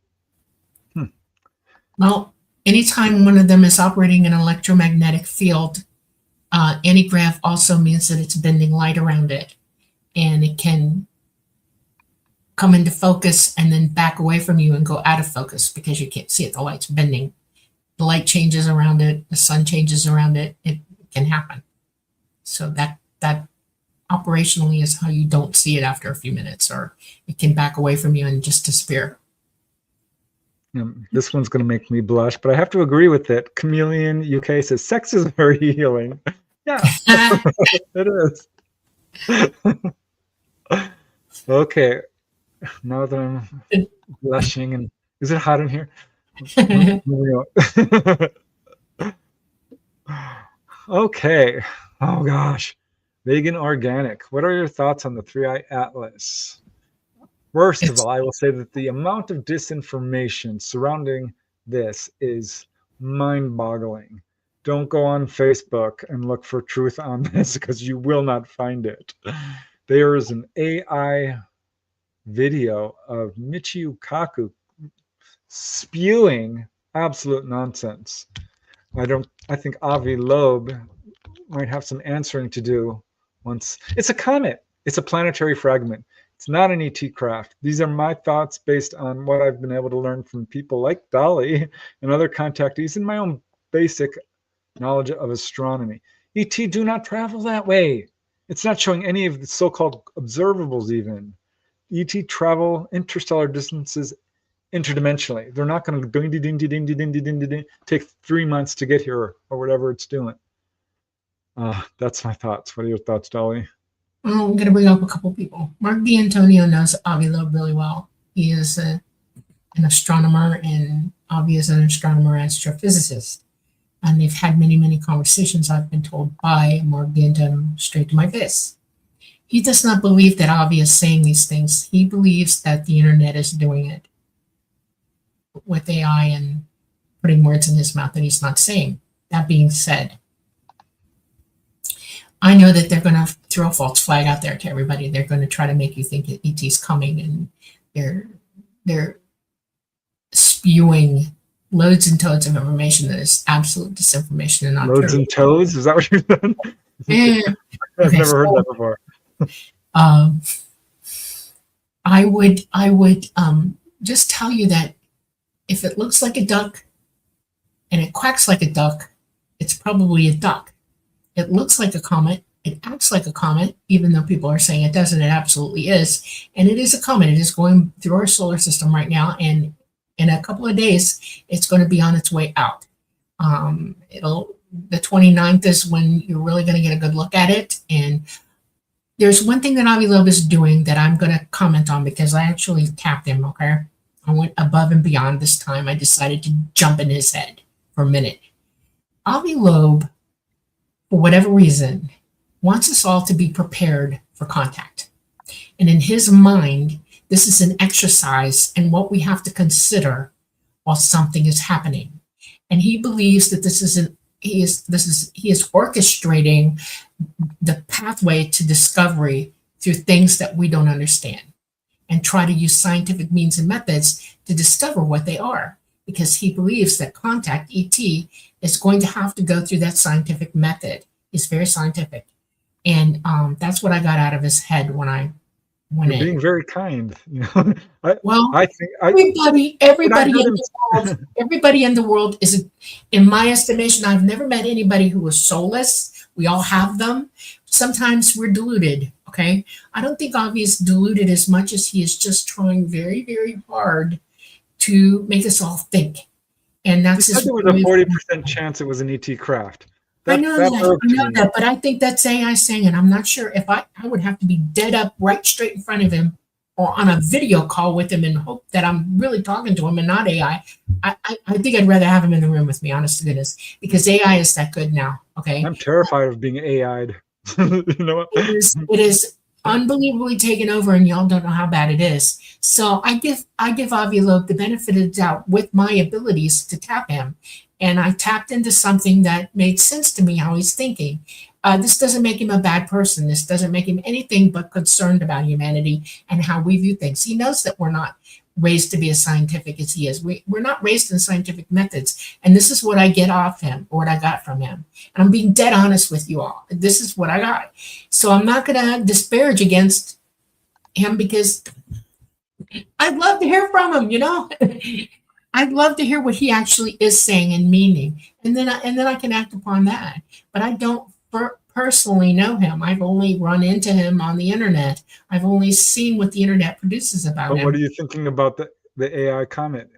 Well, anytime one of them is operating an electromagnetic field, antigrav also means that it's bending light around it, and it can come into focus and then back away from you and go out of focus because you can't see it. The light's bending. The light changes around it. The sun changes around it. It can happen. So that operationally is how you don't see it after a few minutes, or it can back away from you and just disappear. This one's going to make me blush, but I have to agree with it. Chameleon UK says sex is very healing. Yeah, it is. Okay, now that I'm blushing, and is it hot in here? Moving on. Okay. Oh gosh. Vegan organic. What are your thoughts on the three-eye atlas? First of It's all, I will say that the amount of disinformation surrounding this is mind-boggling. Don't go on Facebook and look for truth on this because you will not find it. There is an AI video of Michio Kaku spewing absolute nonsense. I think Avi Loeb might have some answering to do once. It's a comet. It's a planetary fragment. It's not an ET craft. These are my thoughts based on what I've been able to learn from people like Dolly and other contactees and my own basic knowledge of astronomy. ET do not travel that way. It's not showing any of the so-called observables even. ET travel interstellar distances interdimensionally. They're not going to take 3 months to get here or whatever it's doing. That's my thoughts. What are your thoughts, Dolly? I'm going to bring up a couple people. Mark D'Antonio knows Avi Loeb really well. He is an astronomer, and Avi is an astronomer astrophysicist. And they've had many, many conversations, I've been told, by Mark D'Antonio straight to my face. He does not believe that Avi is saying these things. He believes that the internet is doing it with AI and putting words in his mouth that he's not saying. That being said, I know that they're going to throw a false flag out there to everybody. They're going to try to make you think that ET is coming, and they're spewing loads and toads of information that is absolute disinformation and not Loads true. and toes? Is that what you've done? Yeah. I've Okay, never heard so, that before. I would just tell you that if it looks like a duck and it quacks like a duck, it's probably a duck. It looks like a comet. It acts like a comet, even though people are saying it doesn't. It absolutely is. And it is a comet. It is going through our solar system right now. And in a couple of days, it's going to be on its way out. The 29th is when you're really going to get a good look at it. And there's one thing that Avi Loeb is doing that I'm going to comment on because I actually tapped him, okay? I went above and beyond this time. I decided to jump in his head for a minute. Avi Loeb, for whatever reason, wants us all to be prepared for contact. And in his mind, this is an exercise in what we have to consider while something is happening. And he believes that he is orchestrating the pathway to discovery through things that we don't understand, and try to use scientific means and methods to discover what they are, because he believes that contact, ET, is going to have to go through that scientific method. It's very scientific. And that's what I got out of his head when I went You're in. being very kind. Well, everybody everybody in the world is, in my estimation, I've never met anybody who was soulless. We all have them. Sometimes we're deluded, okay? I don't think Avi is deluded as much as he is just trying very, very hard to make us all think. And that's there was a 40% chance it was an ET craft. I know that, but I think that's AI saying it. I'm not sure if I would have to be dead up right straight in front of him or on a video call with him and hope that I'm really talking to him and not AI. I think I'd rather have him in the room with me, honest to goodness, because AI is that good now, okay? I'm terrified of being AI'd. You know what? It is unbelievably taken over, and y'all don't know how bad it is. So I give Avi Loeb the benefit of the doubt with my abilities to tap him. And I tapped into something that made sense to me, how he's thinking. This doesn't make him a bad person. This doesn't make him anything but concerned about humanity and how we view things. He knows that we're not raised to be as scientific as he is. We're not raised in scientific methods. And this is what I get off him, or what I got from him. And I'm being dead honest with you all. This is what I got. So I'm not going to disparage against him because I'd love to hear from him, you know? I'd love to hear what he actually is saying and meaning, and then I can act upon that. But I don't personally know him. I've only run into him on the internet. I've only seen what the internet produces about him. What are you thinking about the AI comet?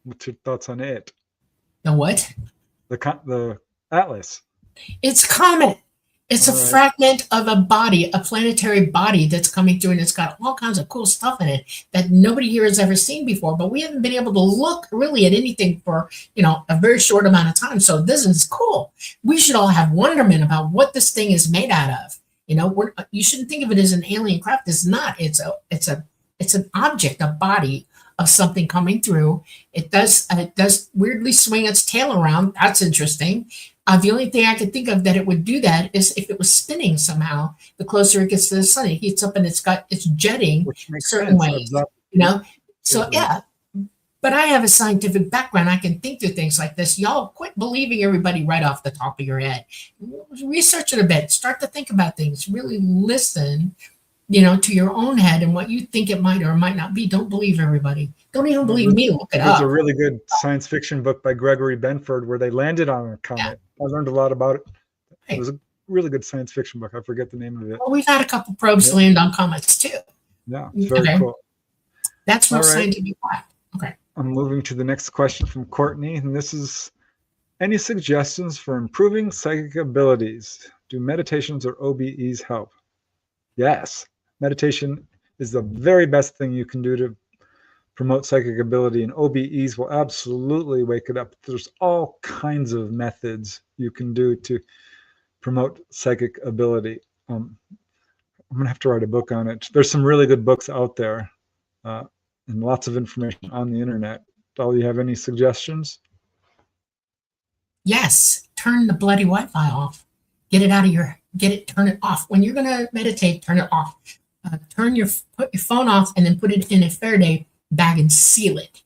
What's your thoughts on it? The what? The Atlas. It's comet. It's All a right. fragment of a body, a planetary body that's coming through, and it's got all kinds of cool stuff in it that nobody here has ever seen before. But we haven't been able to look really at anything for, a very short amount of time. So this is cool. We should all have wonderment about what this thing is made out of. You shouldn't think of it as an alien craft. It's not. It's an object, a body of something coming through. It does weirdly swing its tail around. That's interesting. The only thing I could think of that it would do that is if it was spinning somehow. The closer it gets to the sun, it heats up and it's jetting Which makes certain sense. ways. You know, so yeah. But I have a scientific background. I can think through things like this. Y'all quit believing everybody right off the top of your head. Research it a bit. Start to think about things. Really listen, to your own head and what you think it might or might not be. Don't believe everybody. Don't even believe me. Look it There's up. a really good science fiction book by Gregory Benford where they landed on a comet. I learned a lot about it. It was a really good science fiction book. I forget the name of it. Well, we've had a couple probes land on comets too. Yeah, it's very cool. That's real All right. scientific fact. Okay. I'm moving to the next question from Courtney, and this is, any suggestions for improving psychic abilities? Do meditations or OBEs help? Yes, meditation is the very best thing you can do to promote psychic ability, and OBEs will absolutely wake it up. There's all kinds of methods you can do to promote psychic ability. I'm going to have to write a book on it. There's some really good books out there and lots of information on the internet. Dolly, you have any suggestions? Yes. Turn the bloody Wi-Fi off. Turn it off. When you're going to meditate, turn it off. Put your phone off and then put it in a Faraday bag and seal it.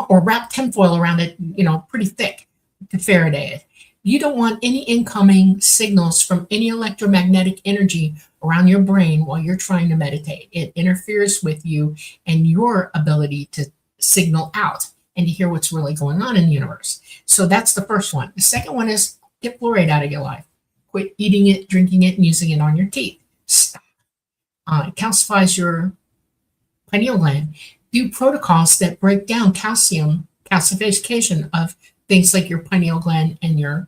Or wrap tinfoil around it, pretty thick to Faraday it. You don't want any incoming signals from any electromagnetic energy around your brain while you're trying to meditate. It interferes with you and your ability to signal out and to hear what's really going on in the universe. So that's the first one. The second one is get fluoride out of your life. Quit eating it, drinking it, and using it on your teeth. Stop. It calcifies your pineal gland. Do protocols that break down calcification of things like your pineal gland and your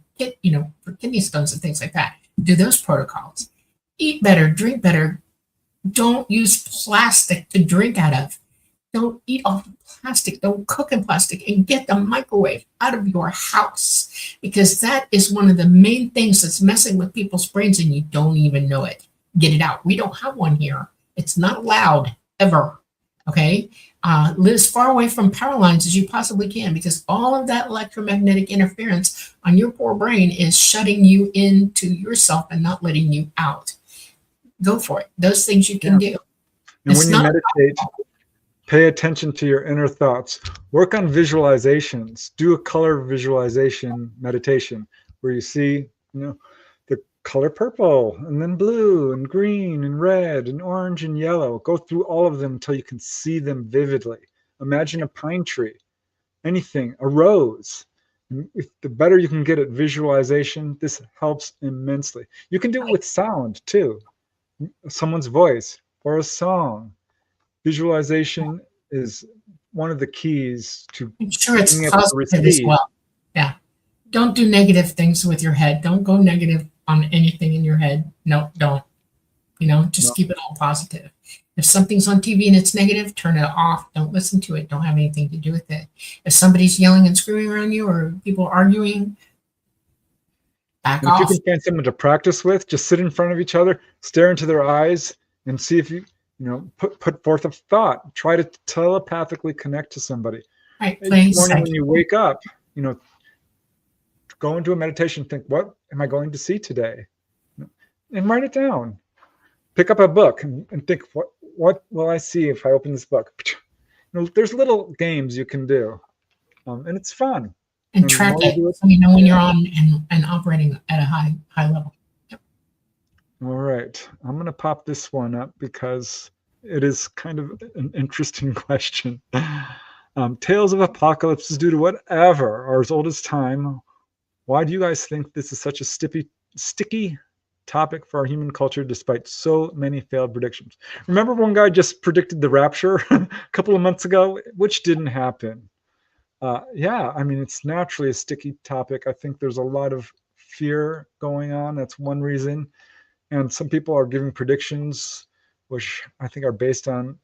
for kidney stones and things like that. Do those protocols. Eat better, drink better. Don't use plastic to drink out of. Don't eat off of plastic. Don't cook in plastic, and get the microwave out of your house, because that is one of the main things that's messing with people's brains and you don't even know it. Get it out. We don't have one here. It's not allowed ever. Okay. Live as far away from power lines as you possibly can, because all of that electromagnetic interference on your poor brain is shutting you into yourself and not letting you out. Go for it. Those things you can do. And when you meditate, pay attention to your inner thoughts. Work on visualizations. Do a color visualization meditation where you see, the color purple and then blue and green and red and orange and yellow. Go through all of them until you can see them vividly. Imagine a pine tree, anything, a rose. And the better you can get at visualization, this helps immensely. You can do it with sound too, someone's voice or a song. Visualization is one of the keys to I'm sure it's positive as well. Yeah. Don't do negative things with your head. Don't go negative on anything in your head. No, don't. Just keep it all positive. If something's on TV and it's negative, turn it off. Don't listen to it. Don't have anything to do with it. If somebody's yelling and screaming around you or people arguing, back off. If you can find someone to practice with, just sit in front of each other, stare into their eyes, and see if you put forth a thought. Try to telepathically connect to somebody. Right. Each morning when you wake up, go into a meditation, think, what am I going to see today? And write it down. Pick up a book and think, what will I see if I open this book? There's little games you can do, and it's fun. And track it so you know when you're on and operating at a high level. Yep. All right. I'm going to pop this one up because it is kind of an interesting question. Tales of apocalypses due to whatever are as old as time. Why do you guys think this is such a sticky topic for our human culture despite so many failed predictions? Remember one guy just predicted the rapture a couple of months ago, which didn't happen. It's naturally a sticky topic. I think there's a lot of fear going on. That's one reason. And some people are giving predictions, which I think are based on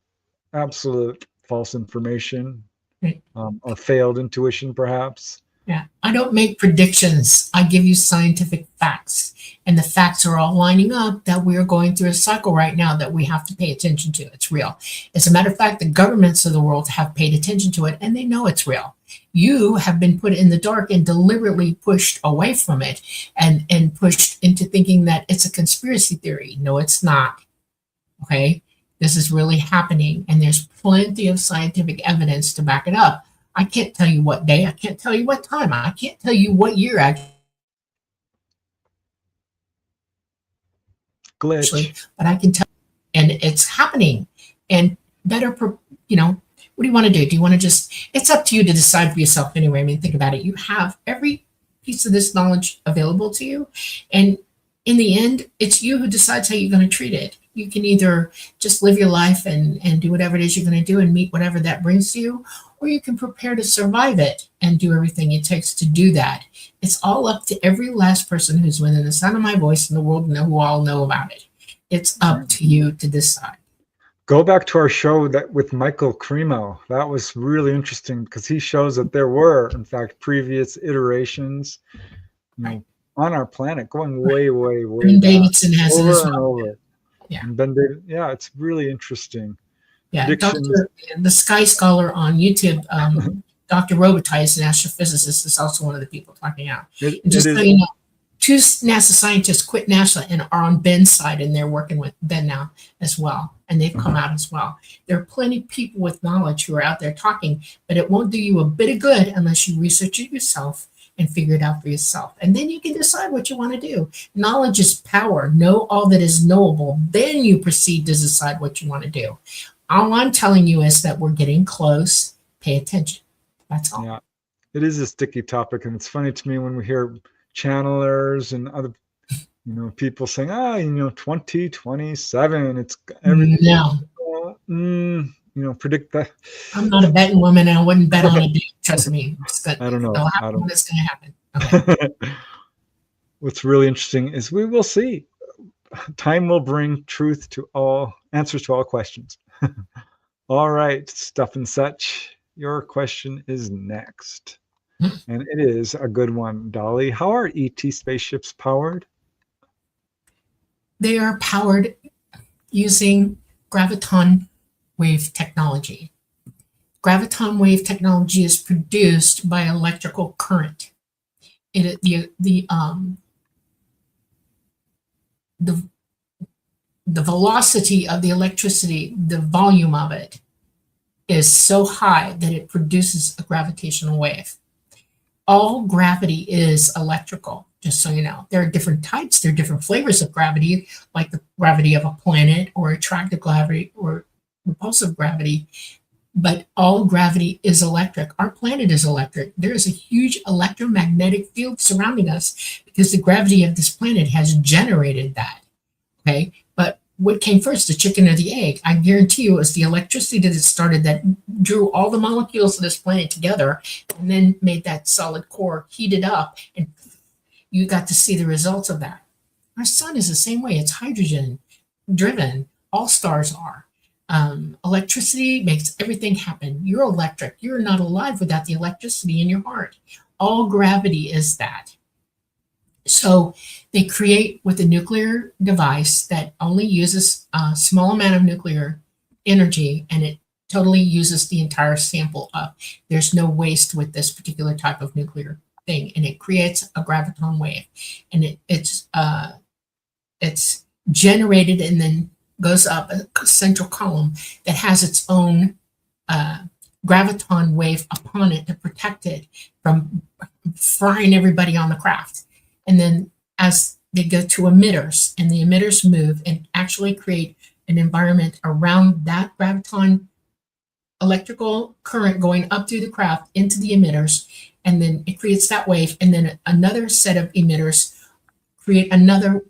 absolute false information, Right. or failed intuition, perhaps. Yeah. I don't make predictions. I give you scientific facts. And the facts are all lining up that we're going through a cycle right now that we have to pay attention to. It's real. As a matter of fact, the governments of the world have paid attention to it and they know it's real. You have been put in the dark and deliberately pushed away from it and pushed into thinking that it's a conspiracy theory. No, it's not. Okay. This is really happening. And there's plenty of scientific evidence to back it up. I can't tell you what day. I can't tell you what time. I can't tell you what year actually, but I can tell. And it's happening. And better, what do you want to do? Do you want to just, it's up to you to decide for yourself anyway. I mean, think about it. You have every piece of this knowledge available to you. And in the end, it's you who decides how you're going to treat it. You can either just live your life and do whatever it is you're going to do and meet whatever that brings to you, or you can prepare to survive it and do everything it takes to do that. It's all up to every last person who's within the sound of my voice in the world who all know about it. It's up to you to decide. Go back to our show that with Michael Cremo. That was really interesting because he shows that there were, in fact, previous iterations, on our planet, going way, way, way Ben back, Davidson has it as over and well. over. Yeah. And Ben David, yeah, it's really interesting. Yeah, Predictions. the Sky Scholar on YouTube, Dr. Robitaille is an astrophysicist, is also one of the people talking out. And just so you know, 2 NASA scientists quit NASA and are on Ben's side, and they're working with Ben now as well. And they've come out as well. There are plenty of people with knowledge who are out there talking, but it won't do you a bit of good unless you research it yourself and figure it out for yourself. And then you can decide what you want to do. Knowledge is power. Know all that is knowable. Then you proceed to decide what you want to do. All I'm telling you is that we're getting close. Pay attention. That's all. Yeah, it is a sticky topic. And it's funny to me when we hear channelers and other people saying, 2027, it's everything. No. Predict that. I'm not a betting woman, and I wouldn't bet on it. Trust me. I don't know. I don't know what's going to happen. Okay. What's really interesting is we will see. Time will bring answers to all questions. All right, Stuff and Such. Your question is next. And it is a good one, Dolly. How are ET spaceships powered? They are powered using graviton wave technology. Graviton wave technology is produced by electrical current. The velocity of the electricity, the volume of it, is so high that it produces a gravitational wave. All gravity is electrical, just so you know. There are different types, there are different flavors of gravity, like the gravity of a planet or attractive gravity or repulsive gravity, but all gravity is electric. Our planet is electric. There is a huge electromagnetic field surrounding us because the gravity of this planet has generated that, okay? But what came first, the chicken or the egg? I guarantee you it was the electricity that started that drew all the molecules of this planet together and then made that solid core, heated up, and you got to see the results of that. Our sun is the same way. It's hydrogen driven. All stars are. Electricity makes everything happen. You're electric. You're not alive without the electricity in your heart. All gravity is that. So they create with a nuclear device that only uses a small amount of nuclear energy, and it totally uses the entire sample up. There's no waste with this particular type of nuclear thing, and it creates a graviton wave, and it's generated and then goes up a central column that has its own graviton wave upon it to protect it from frying everybody on the craft. And then as they go to emitters, and the emitters move and actually create an environment around that graviton electrical current going up through the craft into the emitters, and then it creates that wave, and then another set of emitters create another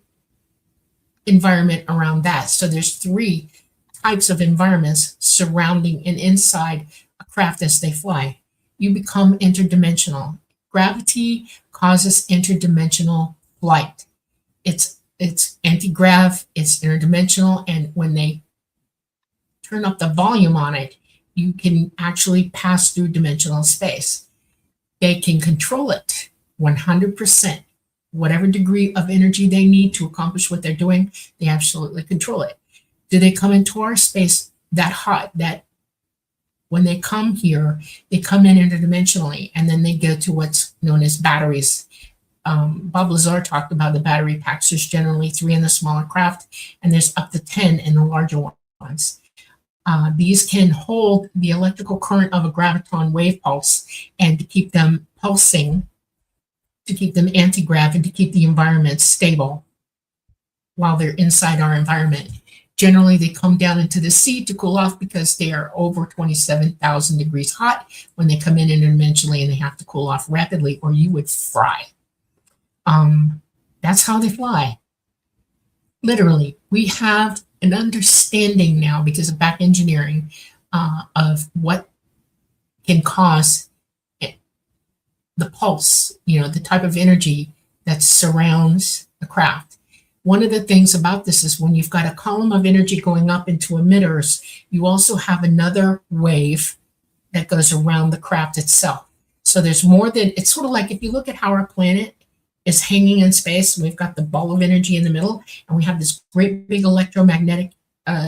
environment around that. So there's 3 types of environments surrounding and inside a craft as they fly. You become interdimensional. Gravity causes interdimensional flight. It's it's anti-grav, it's interdimensional, and when they turn up the volume on it, you can actually pass through dimensional space. They can control it 100%. Whatever degree of energy they need to accomplish what they're doing, they absolutely control it. Do they come into our space that hot that when they come here, they come in interdimensionally, and then they go to what's known as batteries. Bob Lazar talked about the battery packs. There's generally 3 in the smaller craft, and there's up to 10 in the larger ones. These can hold the electrical current of a graviton wave pulse and to keep them pulsing, to keep them anti-grav, and to keep the environment stable while they're inside our environment. Generally, they come down into the sea to cool off because they are over 27,000 degrees hot when they come in interdimensionally, and they have to cool off rapidly or you would fry. That's how they fly. Literally, we have an understanding now because of back engineering of what can cause the pulse, the type of energy that surrounds the craft. One of the things about this is when you've got a column of energy going up into emitters, you also have another wave that goes around the craft itself. So there's more than, it's sort of like if you look at how our planet is hanging in space, and we've got the ball of energy in the middle, and we have this great big electromagnetic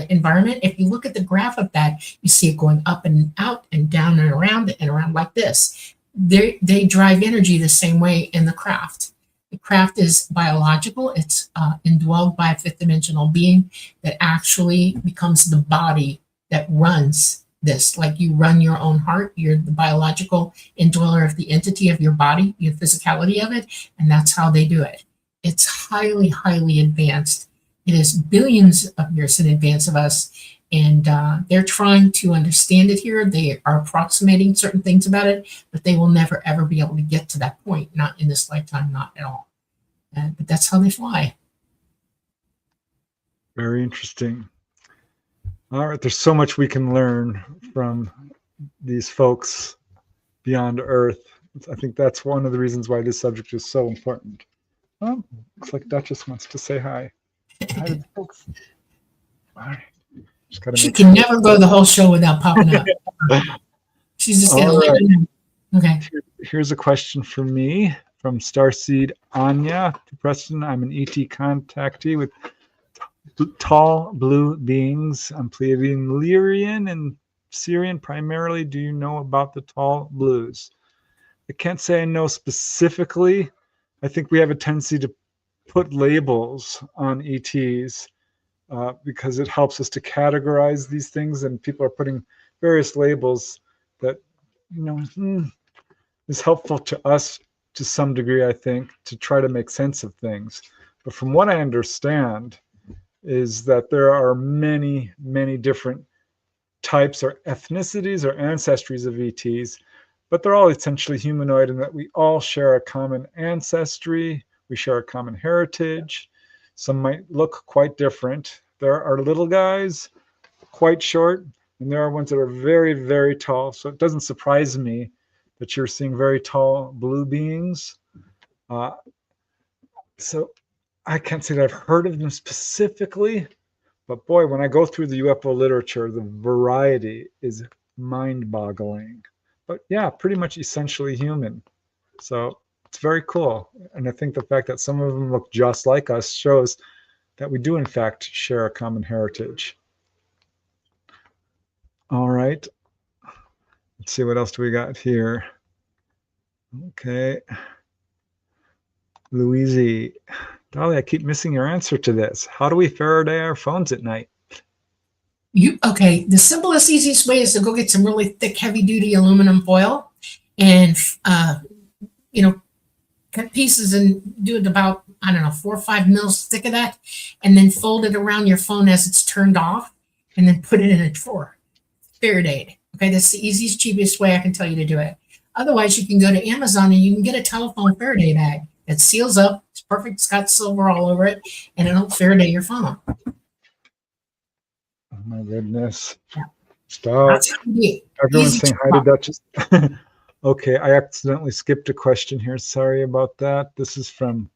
environment. If you look at the graph of that, you see it going up and out and down and around like this. They drive energy the same way in the craft. The craft is biological. It's indwelled by a fifth dimensional being that actually becomes the body that runs this. Like you run your own heart, you're the biological indweller of the entity of your body, your physicality of it, and that's how they do it. It's highly, highly advanced. It is billions of years in advance of us, and they're trying to understand it here. They are approximating certain things about it, but they will never, ever be able to get to that point, not in this lifetime, not at all. But that's how they fly. Very interesting. All right, there's so much we can learn from these folks beyond Earth. I think that's one of the reasons why this subject is so important. Oh, looks like Duchess wants to say hi. Hi to the folks. All right. She can never go the whole show without popping up. She's just gonna let you know. Okay. Here's a question for me from Starseed Anya to Preston. I'm an ET contactee with tall blue beings. I'm Pleiadian, Lyrian, and Syrian primarily. Do you know about the tall blues? I can't say I know specifically. I think we have a tendency to put labels on ETs because it helps us to categorize these things, and people are putting various labels that is helpful to us to some degree, I think, to try to make sense of things. But from what I understand is that there are many, many different types or ethnicities or ancestries of ETs, but they're all essentially humanoid in that we all share a common ancestry, we share a common heritage. Some might look quite different. There are little guys, quite short, and there are ones that are very, very tall. So it doesn't surprise me that you're seeing very tall blue beings. So I can't say that I've heard of them specifically, but boy, when I go through the UFO literature, the variety is mind-boggling. But yeah, pretty much essentially human. So it's very cool. And I think the fact that some of them look just like us shows that we do in fact share a common heritage. All right. Let's see, what else do we got here? Okay. Louise, Dolly, I keep missing your answer to this. How do we Faraday our phones at night? Okay, the simplest, easiest way is to go get some really thick, heavy-duty aluminum foil and, cut pieces and do it about, 4 or 5 mils thick of that, and then fold it around your phone as it's turned off, and then put it in a drawer. Faraday. Okay, that's the easiest, cheapest way I can tell you to do it. Otherwise, you can go to Amazon and you can get a telephone Faraday bag that seals up. It's perfect. It's got silver all over it, and it'll Faraday your phone. Oh my goodness. Yeah. Stop. That's how you do it. Everyone's Easy saying hi to Duchess. Okay, I accidentally skipped a question here. Sorry about that. This is from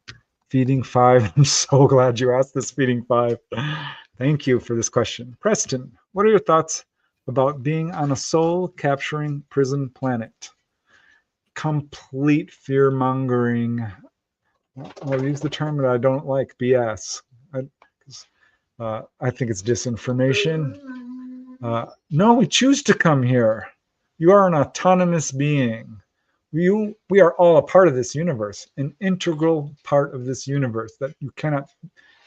Feeding 5. I'm so glad you asked this, Feeding 5. Thank you for this question. Preston, what are your thoughts about being on a soul-capturing prison planet? Complete fear-mongering. I'll use the term that I don't like, BS. I think it's disinformation. No, we choose to come here. You are an autonomous being. We are all a part of this universe, an integral part of this universe that you cannot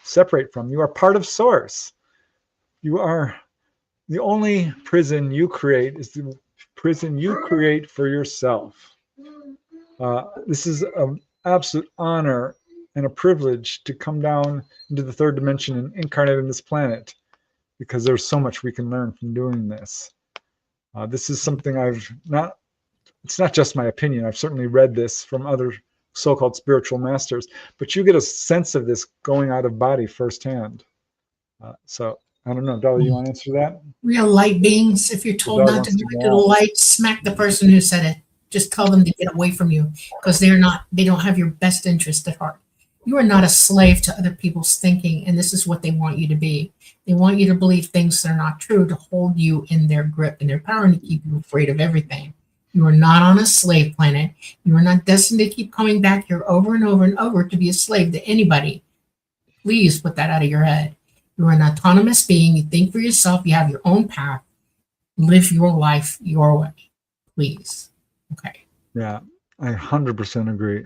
separate from. You are part of Source. You are the only prison you create is the prison you create for yourself. This is an absolute honor and a privilege to come down into the third dimension and incarnate on this planet, because there's so much we can learn from doing this. This is something it's not just my opinion. I've certainly read this from other so-called spiritual masters, but you get a sense of this going out of body firsthand. So I don't know, Dolly, you want to answer that? Real light beings, if you're told not to go into the light, smack the person who said it. Just tell them to get away from you, because they don't have your best interest at heart. You are not a slave to other people's thinking, and this is what they want you to be. They want you to believe things that are not true, to hold you in their grip and their power, and to keep you afraid of everything. You are not on a slave planet. You are not destined to keep coming back here over and over and over to be a slave to anybody. Please put that out of your head. You're an autonomous being. You think for yourself. You have your own path. Live your life your way. Please. Okay. Yeah, I 100% agree.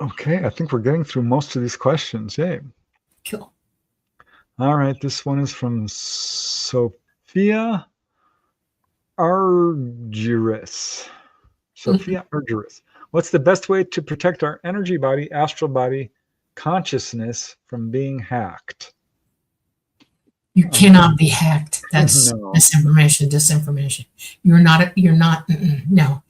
Okay, I think we're getting through most of these questions. Yay. Cool. All right, this one is from Sophia Argyris. Sophia Argyris. What's the best way to protect our energy body, astral body, consciousness from being hacked? You cannot be hacked. That's No. disinformation. You're not, no.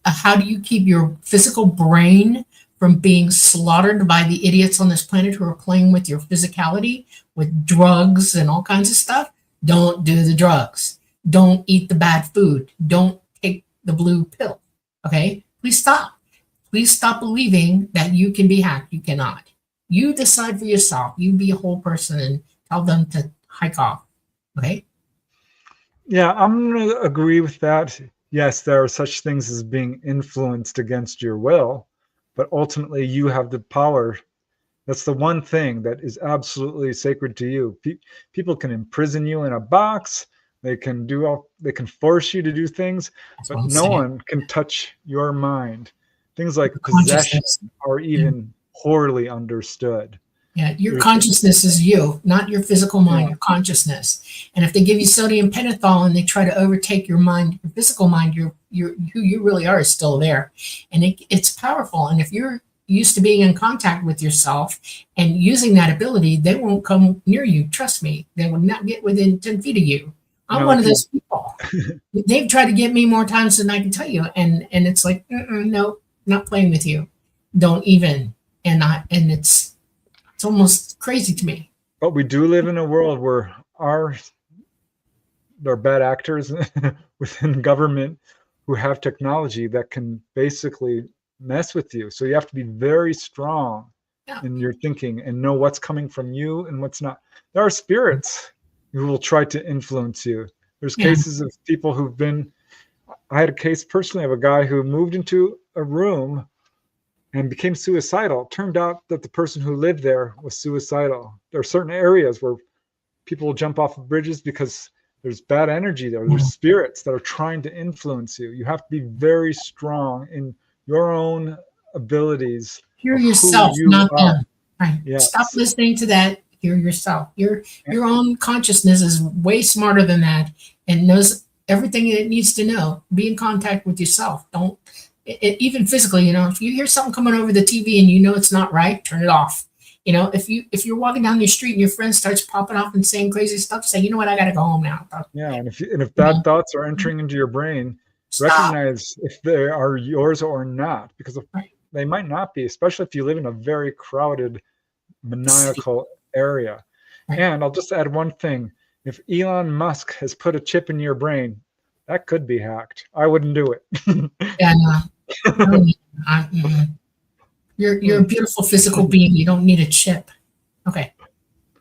How do you keep your physical brain from being slaughtered by the idiots on this planet who are playing with your physicality, with drugs and all kinds of stuff? Don't do the drugs. Don't eat the bad food. Don't take the blue pill. Okay? Please stop. Please stop believing that you can be hacked. You cannot. You decide for yourself. You be a whole person and tell them to hike off. Okay? Yeah, I'm going to agree with that. Yes, there are such things as being influenced against your will, but ultimately you have the power. That's the one thing that is absolutely sacred to you. People can imprison you in a box. They can force you to do things, but no one can touch your mind. Things like possession are even poorly understood. Yeah, your consciousness is you, not your physical mind, your consciousness. And if they give you sodium pentothal and they try to overtake your mind, your physical mind, who you really are is still there. And it's powerful. And if you're used to being in contact with yourself and using that ability, they won't come near you. Trust me, they will not get within 10 feet of you. I'm one of those people. They've tried to get me more times than I can tell you. And it's like, no, not playing with you. Don't even. And it's almost crazy to me. But we do live in a world where there are bad actors within government who have technology that can basically mess with you. So you have to be very strong in your thinking and know what's coming from you and what's not. There are spirits who will try to influence you. There's cases of people I had a case personally of a guy who moved into a room and became suicidal. Turned out that the person who lived there was suicidal. There are certain areas where people will jump off of bridges because there's bad energy there. There's spirits that are trying to influence you. You have to be very strong in your own abilities. Hear yourself, not them. Right. Yes. Stop listening to that. Hear yourself. Your own consciousness is way smarter than that and knows everything it needs to know. Be in contact with yourself. Don't even physically, if you hear something coming over the TV and you know it's not right, turn it off. If you're walking down your street and your friend starts popping off and saying crazy stuff, say, you know what, I got to go home now. Yeah, and if bad thoughts are entering into your brain, recognize if they are yours or not, because they might not be, especially if you live in a very crowded, maniacal area. Right. And I'll just add one thing. If Elon Musk has put a chip in your brain, that could be hacked. I wouldn't do it. Yeah, no. You're a beautiful physical being. You don't need a chip. Okay.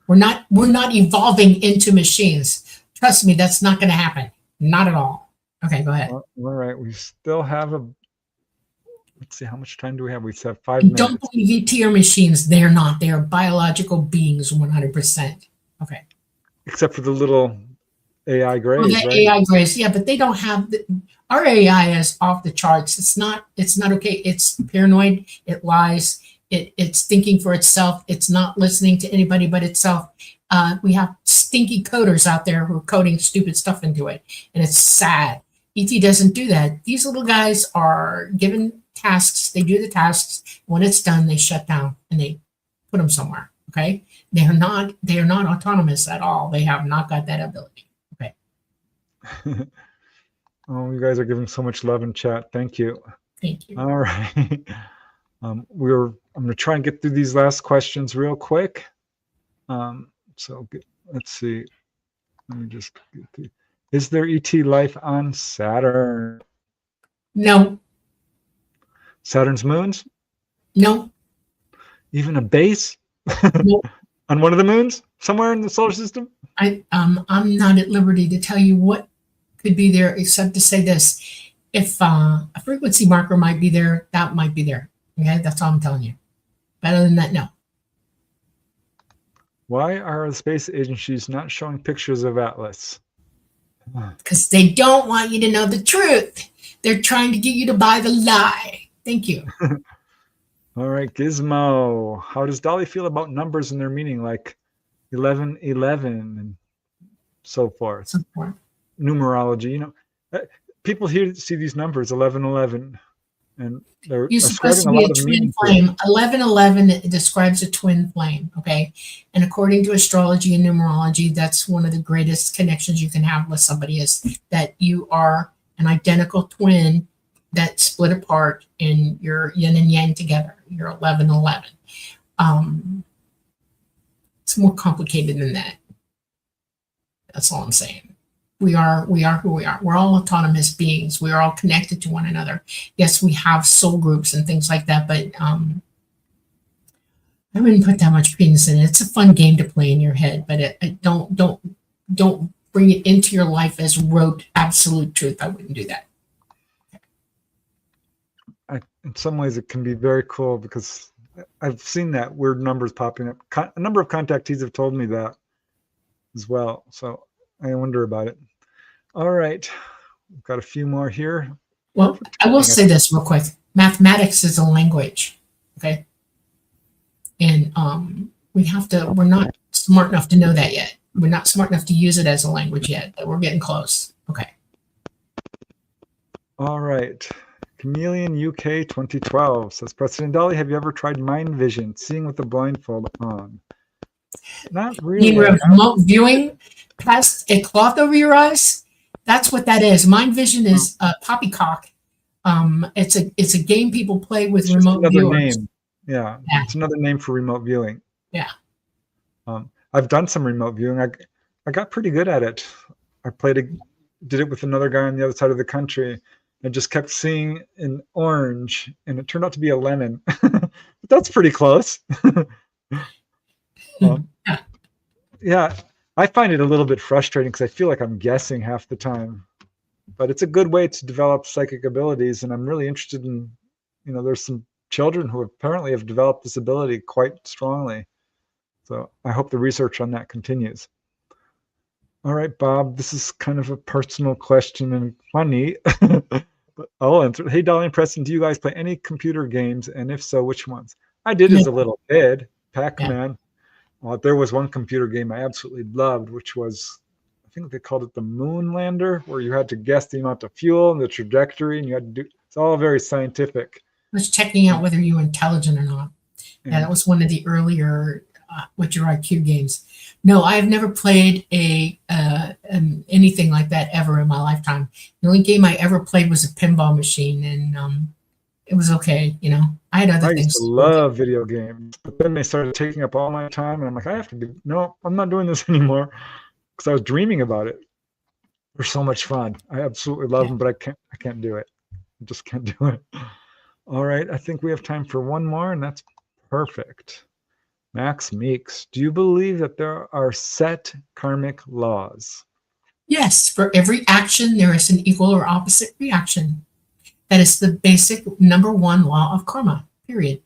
We're not evolving into machines. Trust me, that's not going to happen. Not at all. Okay, go ahead. All right, we still have let's see, how much time do we have? We have 5 And minutes. don't believe ET are machines. They're not. They are biological beings 100%. Okay. Except for the little AI grays, Well, right? AI grays, yeah, but they don't have our AI is off the charts. It's not okay. It's paranoid. It lies. It's thinking for itself. It's not listening to anybody but itself. We have stinky coders out there who are coding stupid stuff into it, and it's sad. ET doesn't do that. These little guys are given tasks. They do the tasks. When it's done, they shut down and they put them somewhere. Okay, they are not autonomous at all. They have not got that ability. Okay. Oh, you guys are giving so much love in chat. Thank you. Thank you. All right. I'm going to try and get through these last questions real quick. Let's see. Let me just get through. Is there ET life on Saturn? No. Saturn's moons? No. Even a base? No. On one of the moons? Somewhere in the solar system? I'm not at liberty to tell you what could be there, except to say this: if a frequency marker might be there, that might be there. Okay, that's all I'm telling you. But other than that, no. Why are the space agencies not showing pictures of Atlas? Because they don't want you to know the truth. They're trying to get you to buy the lie. Thank you. All right, Gizmo. How does Dolly feel about numbers and their meaning, like 1111 and so forth? Numerology, people here see these numbers 1111, and they're You're supposed to be a twin flame. 1111 describes a twin flame, okay? And according to astrology and numerology, that's one of the greatest connections you can have with somebody, is that you are an identical twin that split apart and you're yin and yang together. You're 1111. It's more complicated than that. That's all I'm saying. We are who we are. We're all autonomous beings. We are all connected to one another. Yes, we have soul groups and things like that, but I wouldn't put that much credence in it. It's a fun game to play in your head, but don't bring it into your life as rote absolute truth. I wouldn't do that. In some ways, it can be very cool because I've seen that weird numbers popping up. A number of contactees have told me that as well, so I wonder about it. All right, we've got a few more here. Well, I will say this real quick. Mathematics is a language, okay? And we're not smart enough to know that yet. We're not smart enough to use it as a language yet, but we're getting close. Okay. All right. Chameleon UK 2012 says, Preston and Dolly, have you ever tried mind vision, seeing with the blindfold on? Not really. Remote viewing past a cloth over your eyes? That's what that is. Mind vision is poppycock. It's a game people play with it's remote viewers. Name. Yeah, it's another name for remote viewing. Yeah. I've done some remote viewing. I got pretty good at it. I did it with another guy on the other side of the country. I just kept seeing an orange, and it turned out to be a lemon. But that's pretty close. Yeah, I find it a little bit frustrating because I feel like I'm guessing half the time. But it's a good way to develop psychic abilities, and I'm really interested in, there's some children who apparently have developed this ability quite strongly. So I hope the research on that continues. All right, Bob, this is kind of a personal question and funny, but I'll answer. Hey, Dolly and Preston, do you guys play any computer games? And if so, which ones? I did as a little kid, Pac-Man. There was one computer game I absolutely loved, which was, I think they called it the Moon Lander, where you had to guess the amount of fuel and the trajectory, and you had to do, it's all very scientific. I was checking out whether you were intelligent or not. Yeah, that was one of the earlier What's Your IQ games. No, I have never played anything like that ever in my lifetime. The only game I ever played was a pinball machine, and it was okay. I had other things. I used to love video games, but then they started taking up all my time, and I'm like, I'm not doing this anymore, because I was dreaming about it. They're so much fun. I absolutely love them, but I can't do it. I just can't do it. All right, I think we have time for one more, and that's perfect. Max Meeks, do you believe that there are set karmic laws? Yes, for every action, there is an equal or opposite reaction. That is the basic number one law of karma, period.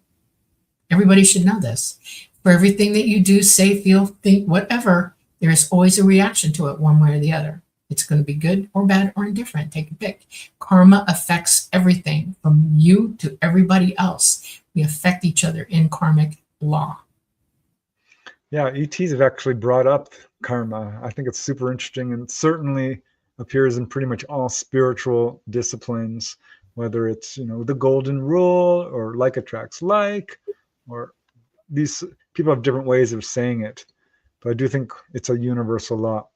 Everybody should know this. For everything that you do, say, feel, think, whatever, there is always a reaction to it one way or the other. It's going to be good or bad or indifferent. Take a pick. Karma affects everything from you to everybody else. We affect each other in karmic law. Yeah, ETs have actually brought up karma. I think it's super interesting and certainly appears in pretty much all spiritual disciplines, whether it's, the golden rule or like attracts like, or these people have different ways of saying it. But I do think it's a universal law.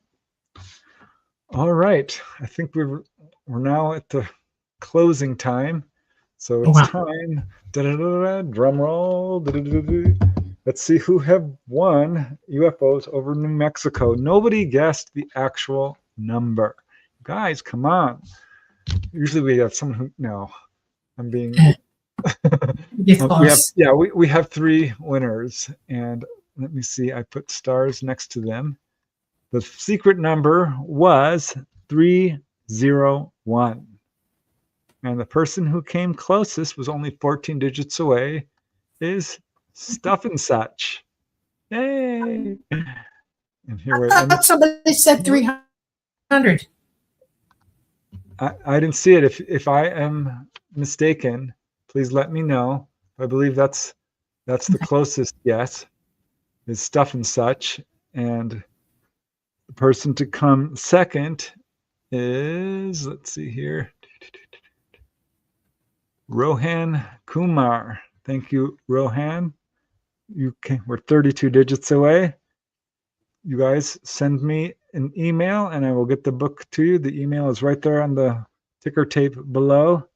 All right. I think we're now at the closing time. So it's time. Drum roll. Let's see who have won UFOs over New Mexico. Nobody guessed the actual number. Guys, come on. Usually we have someone who, no, I'm being, we have 3 winners, and let me see, I put stars next to them. The secret number was 301. And the person who came closest was only 14 digits away, is Stuff and Such. Yay! And here I thought somebody said 300. I didn't see it. If I am mistaken, please let me know. I believe that's the closest guess, is Stuff and Such. And the person to come second is, let's see here, Rohan Kumar. Thank you, Rohan. We're 32 digits away. You guys send me an email and I will get the book to you. The email is right there on the ticker tape below.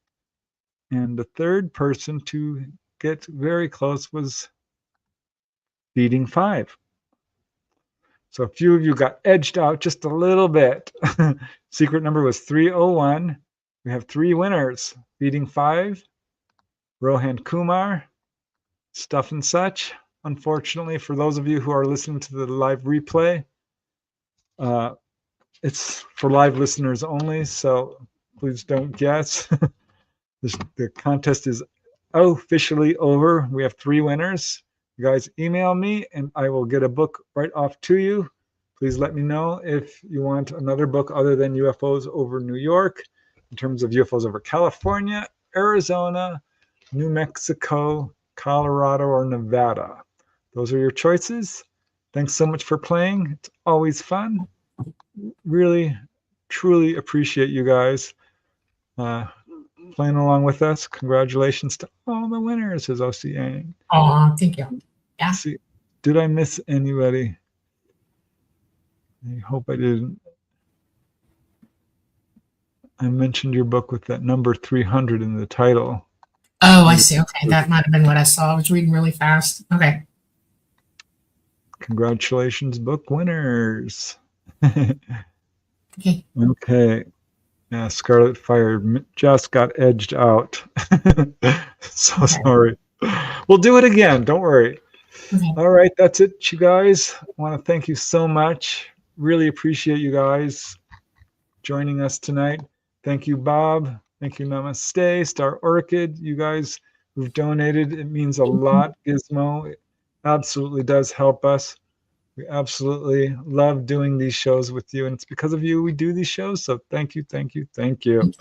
And the third person to get very close was Feeding 5. So a few of you got edged out just a little bit. Secret number was 301. We have 3 winners. Feeding 5, Rohan Kumar, Stuff and Such. Unfortunately, for those of you who are listening to the live replay, it's for live listeners only, so please don't guess. The contest is officially over. We have 3 winners. You guys email me and I will get a book right off to you. Please let me know if you want another book other than UFOs over New York, in terms of UFOs over California, Arizona, New Mexico, Colorado, or Nevada. Those are your choices. Thanks so much for playing. It's always fun. Really, truly appreciate you guys playing along with us. Congratulations to all the winners, says OCA. Oh, thank you. Yeah. See, did I miss anybody? I hope I didn't. I mentioned your book with that number 300 in the title. Oh, I see. Okay, that might have been what I saw. I was reading really fast. Okay. Congratulations, book winners. Okay. Okay. Yeah, Scarlet Fire just got edged out. So sorry. We'll do it again. Don't worry. Okay. All right, that's it, you guys. I want to thank you so much. Really appreciate you guys joining us tonight. Thank you, Bob. Thank you, Namaste, Star Orchid. You guys who've donated, it means a lot. Gizmo, it absolutely does help us. We absolutely love doing these shows with you, and it's because of you we do these shows. So thank you, thank you, thank you.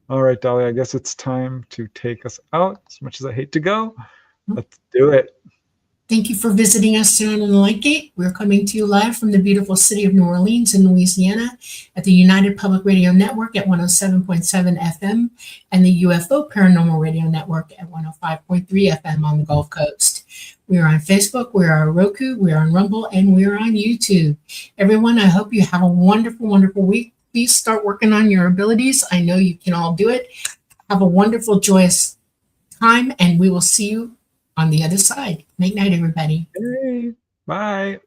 All right, Dolly, I guess it's time to take us out. As much as I hate to go, let's do it. Thank you for visiting us tonight on the Light Gate. We're coming to you live from the beautiful city of New Orleans in Louisiana at the United Public Radio Network at 107.7 FM and the UFO Paranormal Radio Network at 105.3 FM on the Gulf Coast. We are on Facebook, we are on Roku, we are on Rumble, and we are on YouTube. Everyone, I hope you have a wonderful, wonderful week. Please start working on your abilities. I know you can all do it. Have a wonderful, joyous time, and we will see you on the other side. Night, night, everybody. Hey, bye.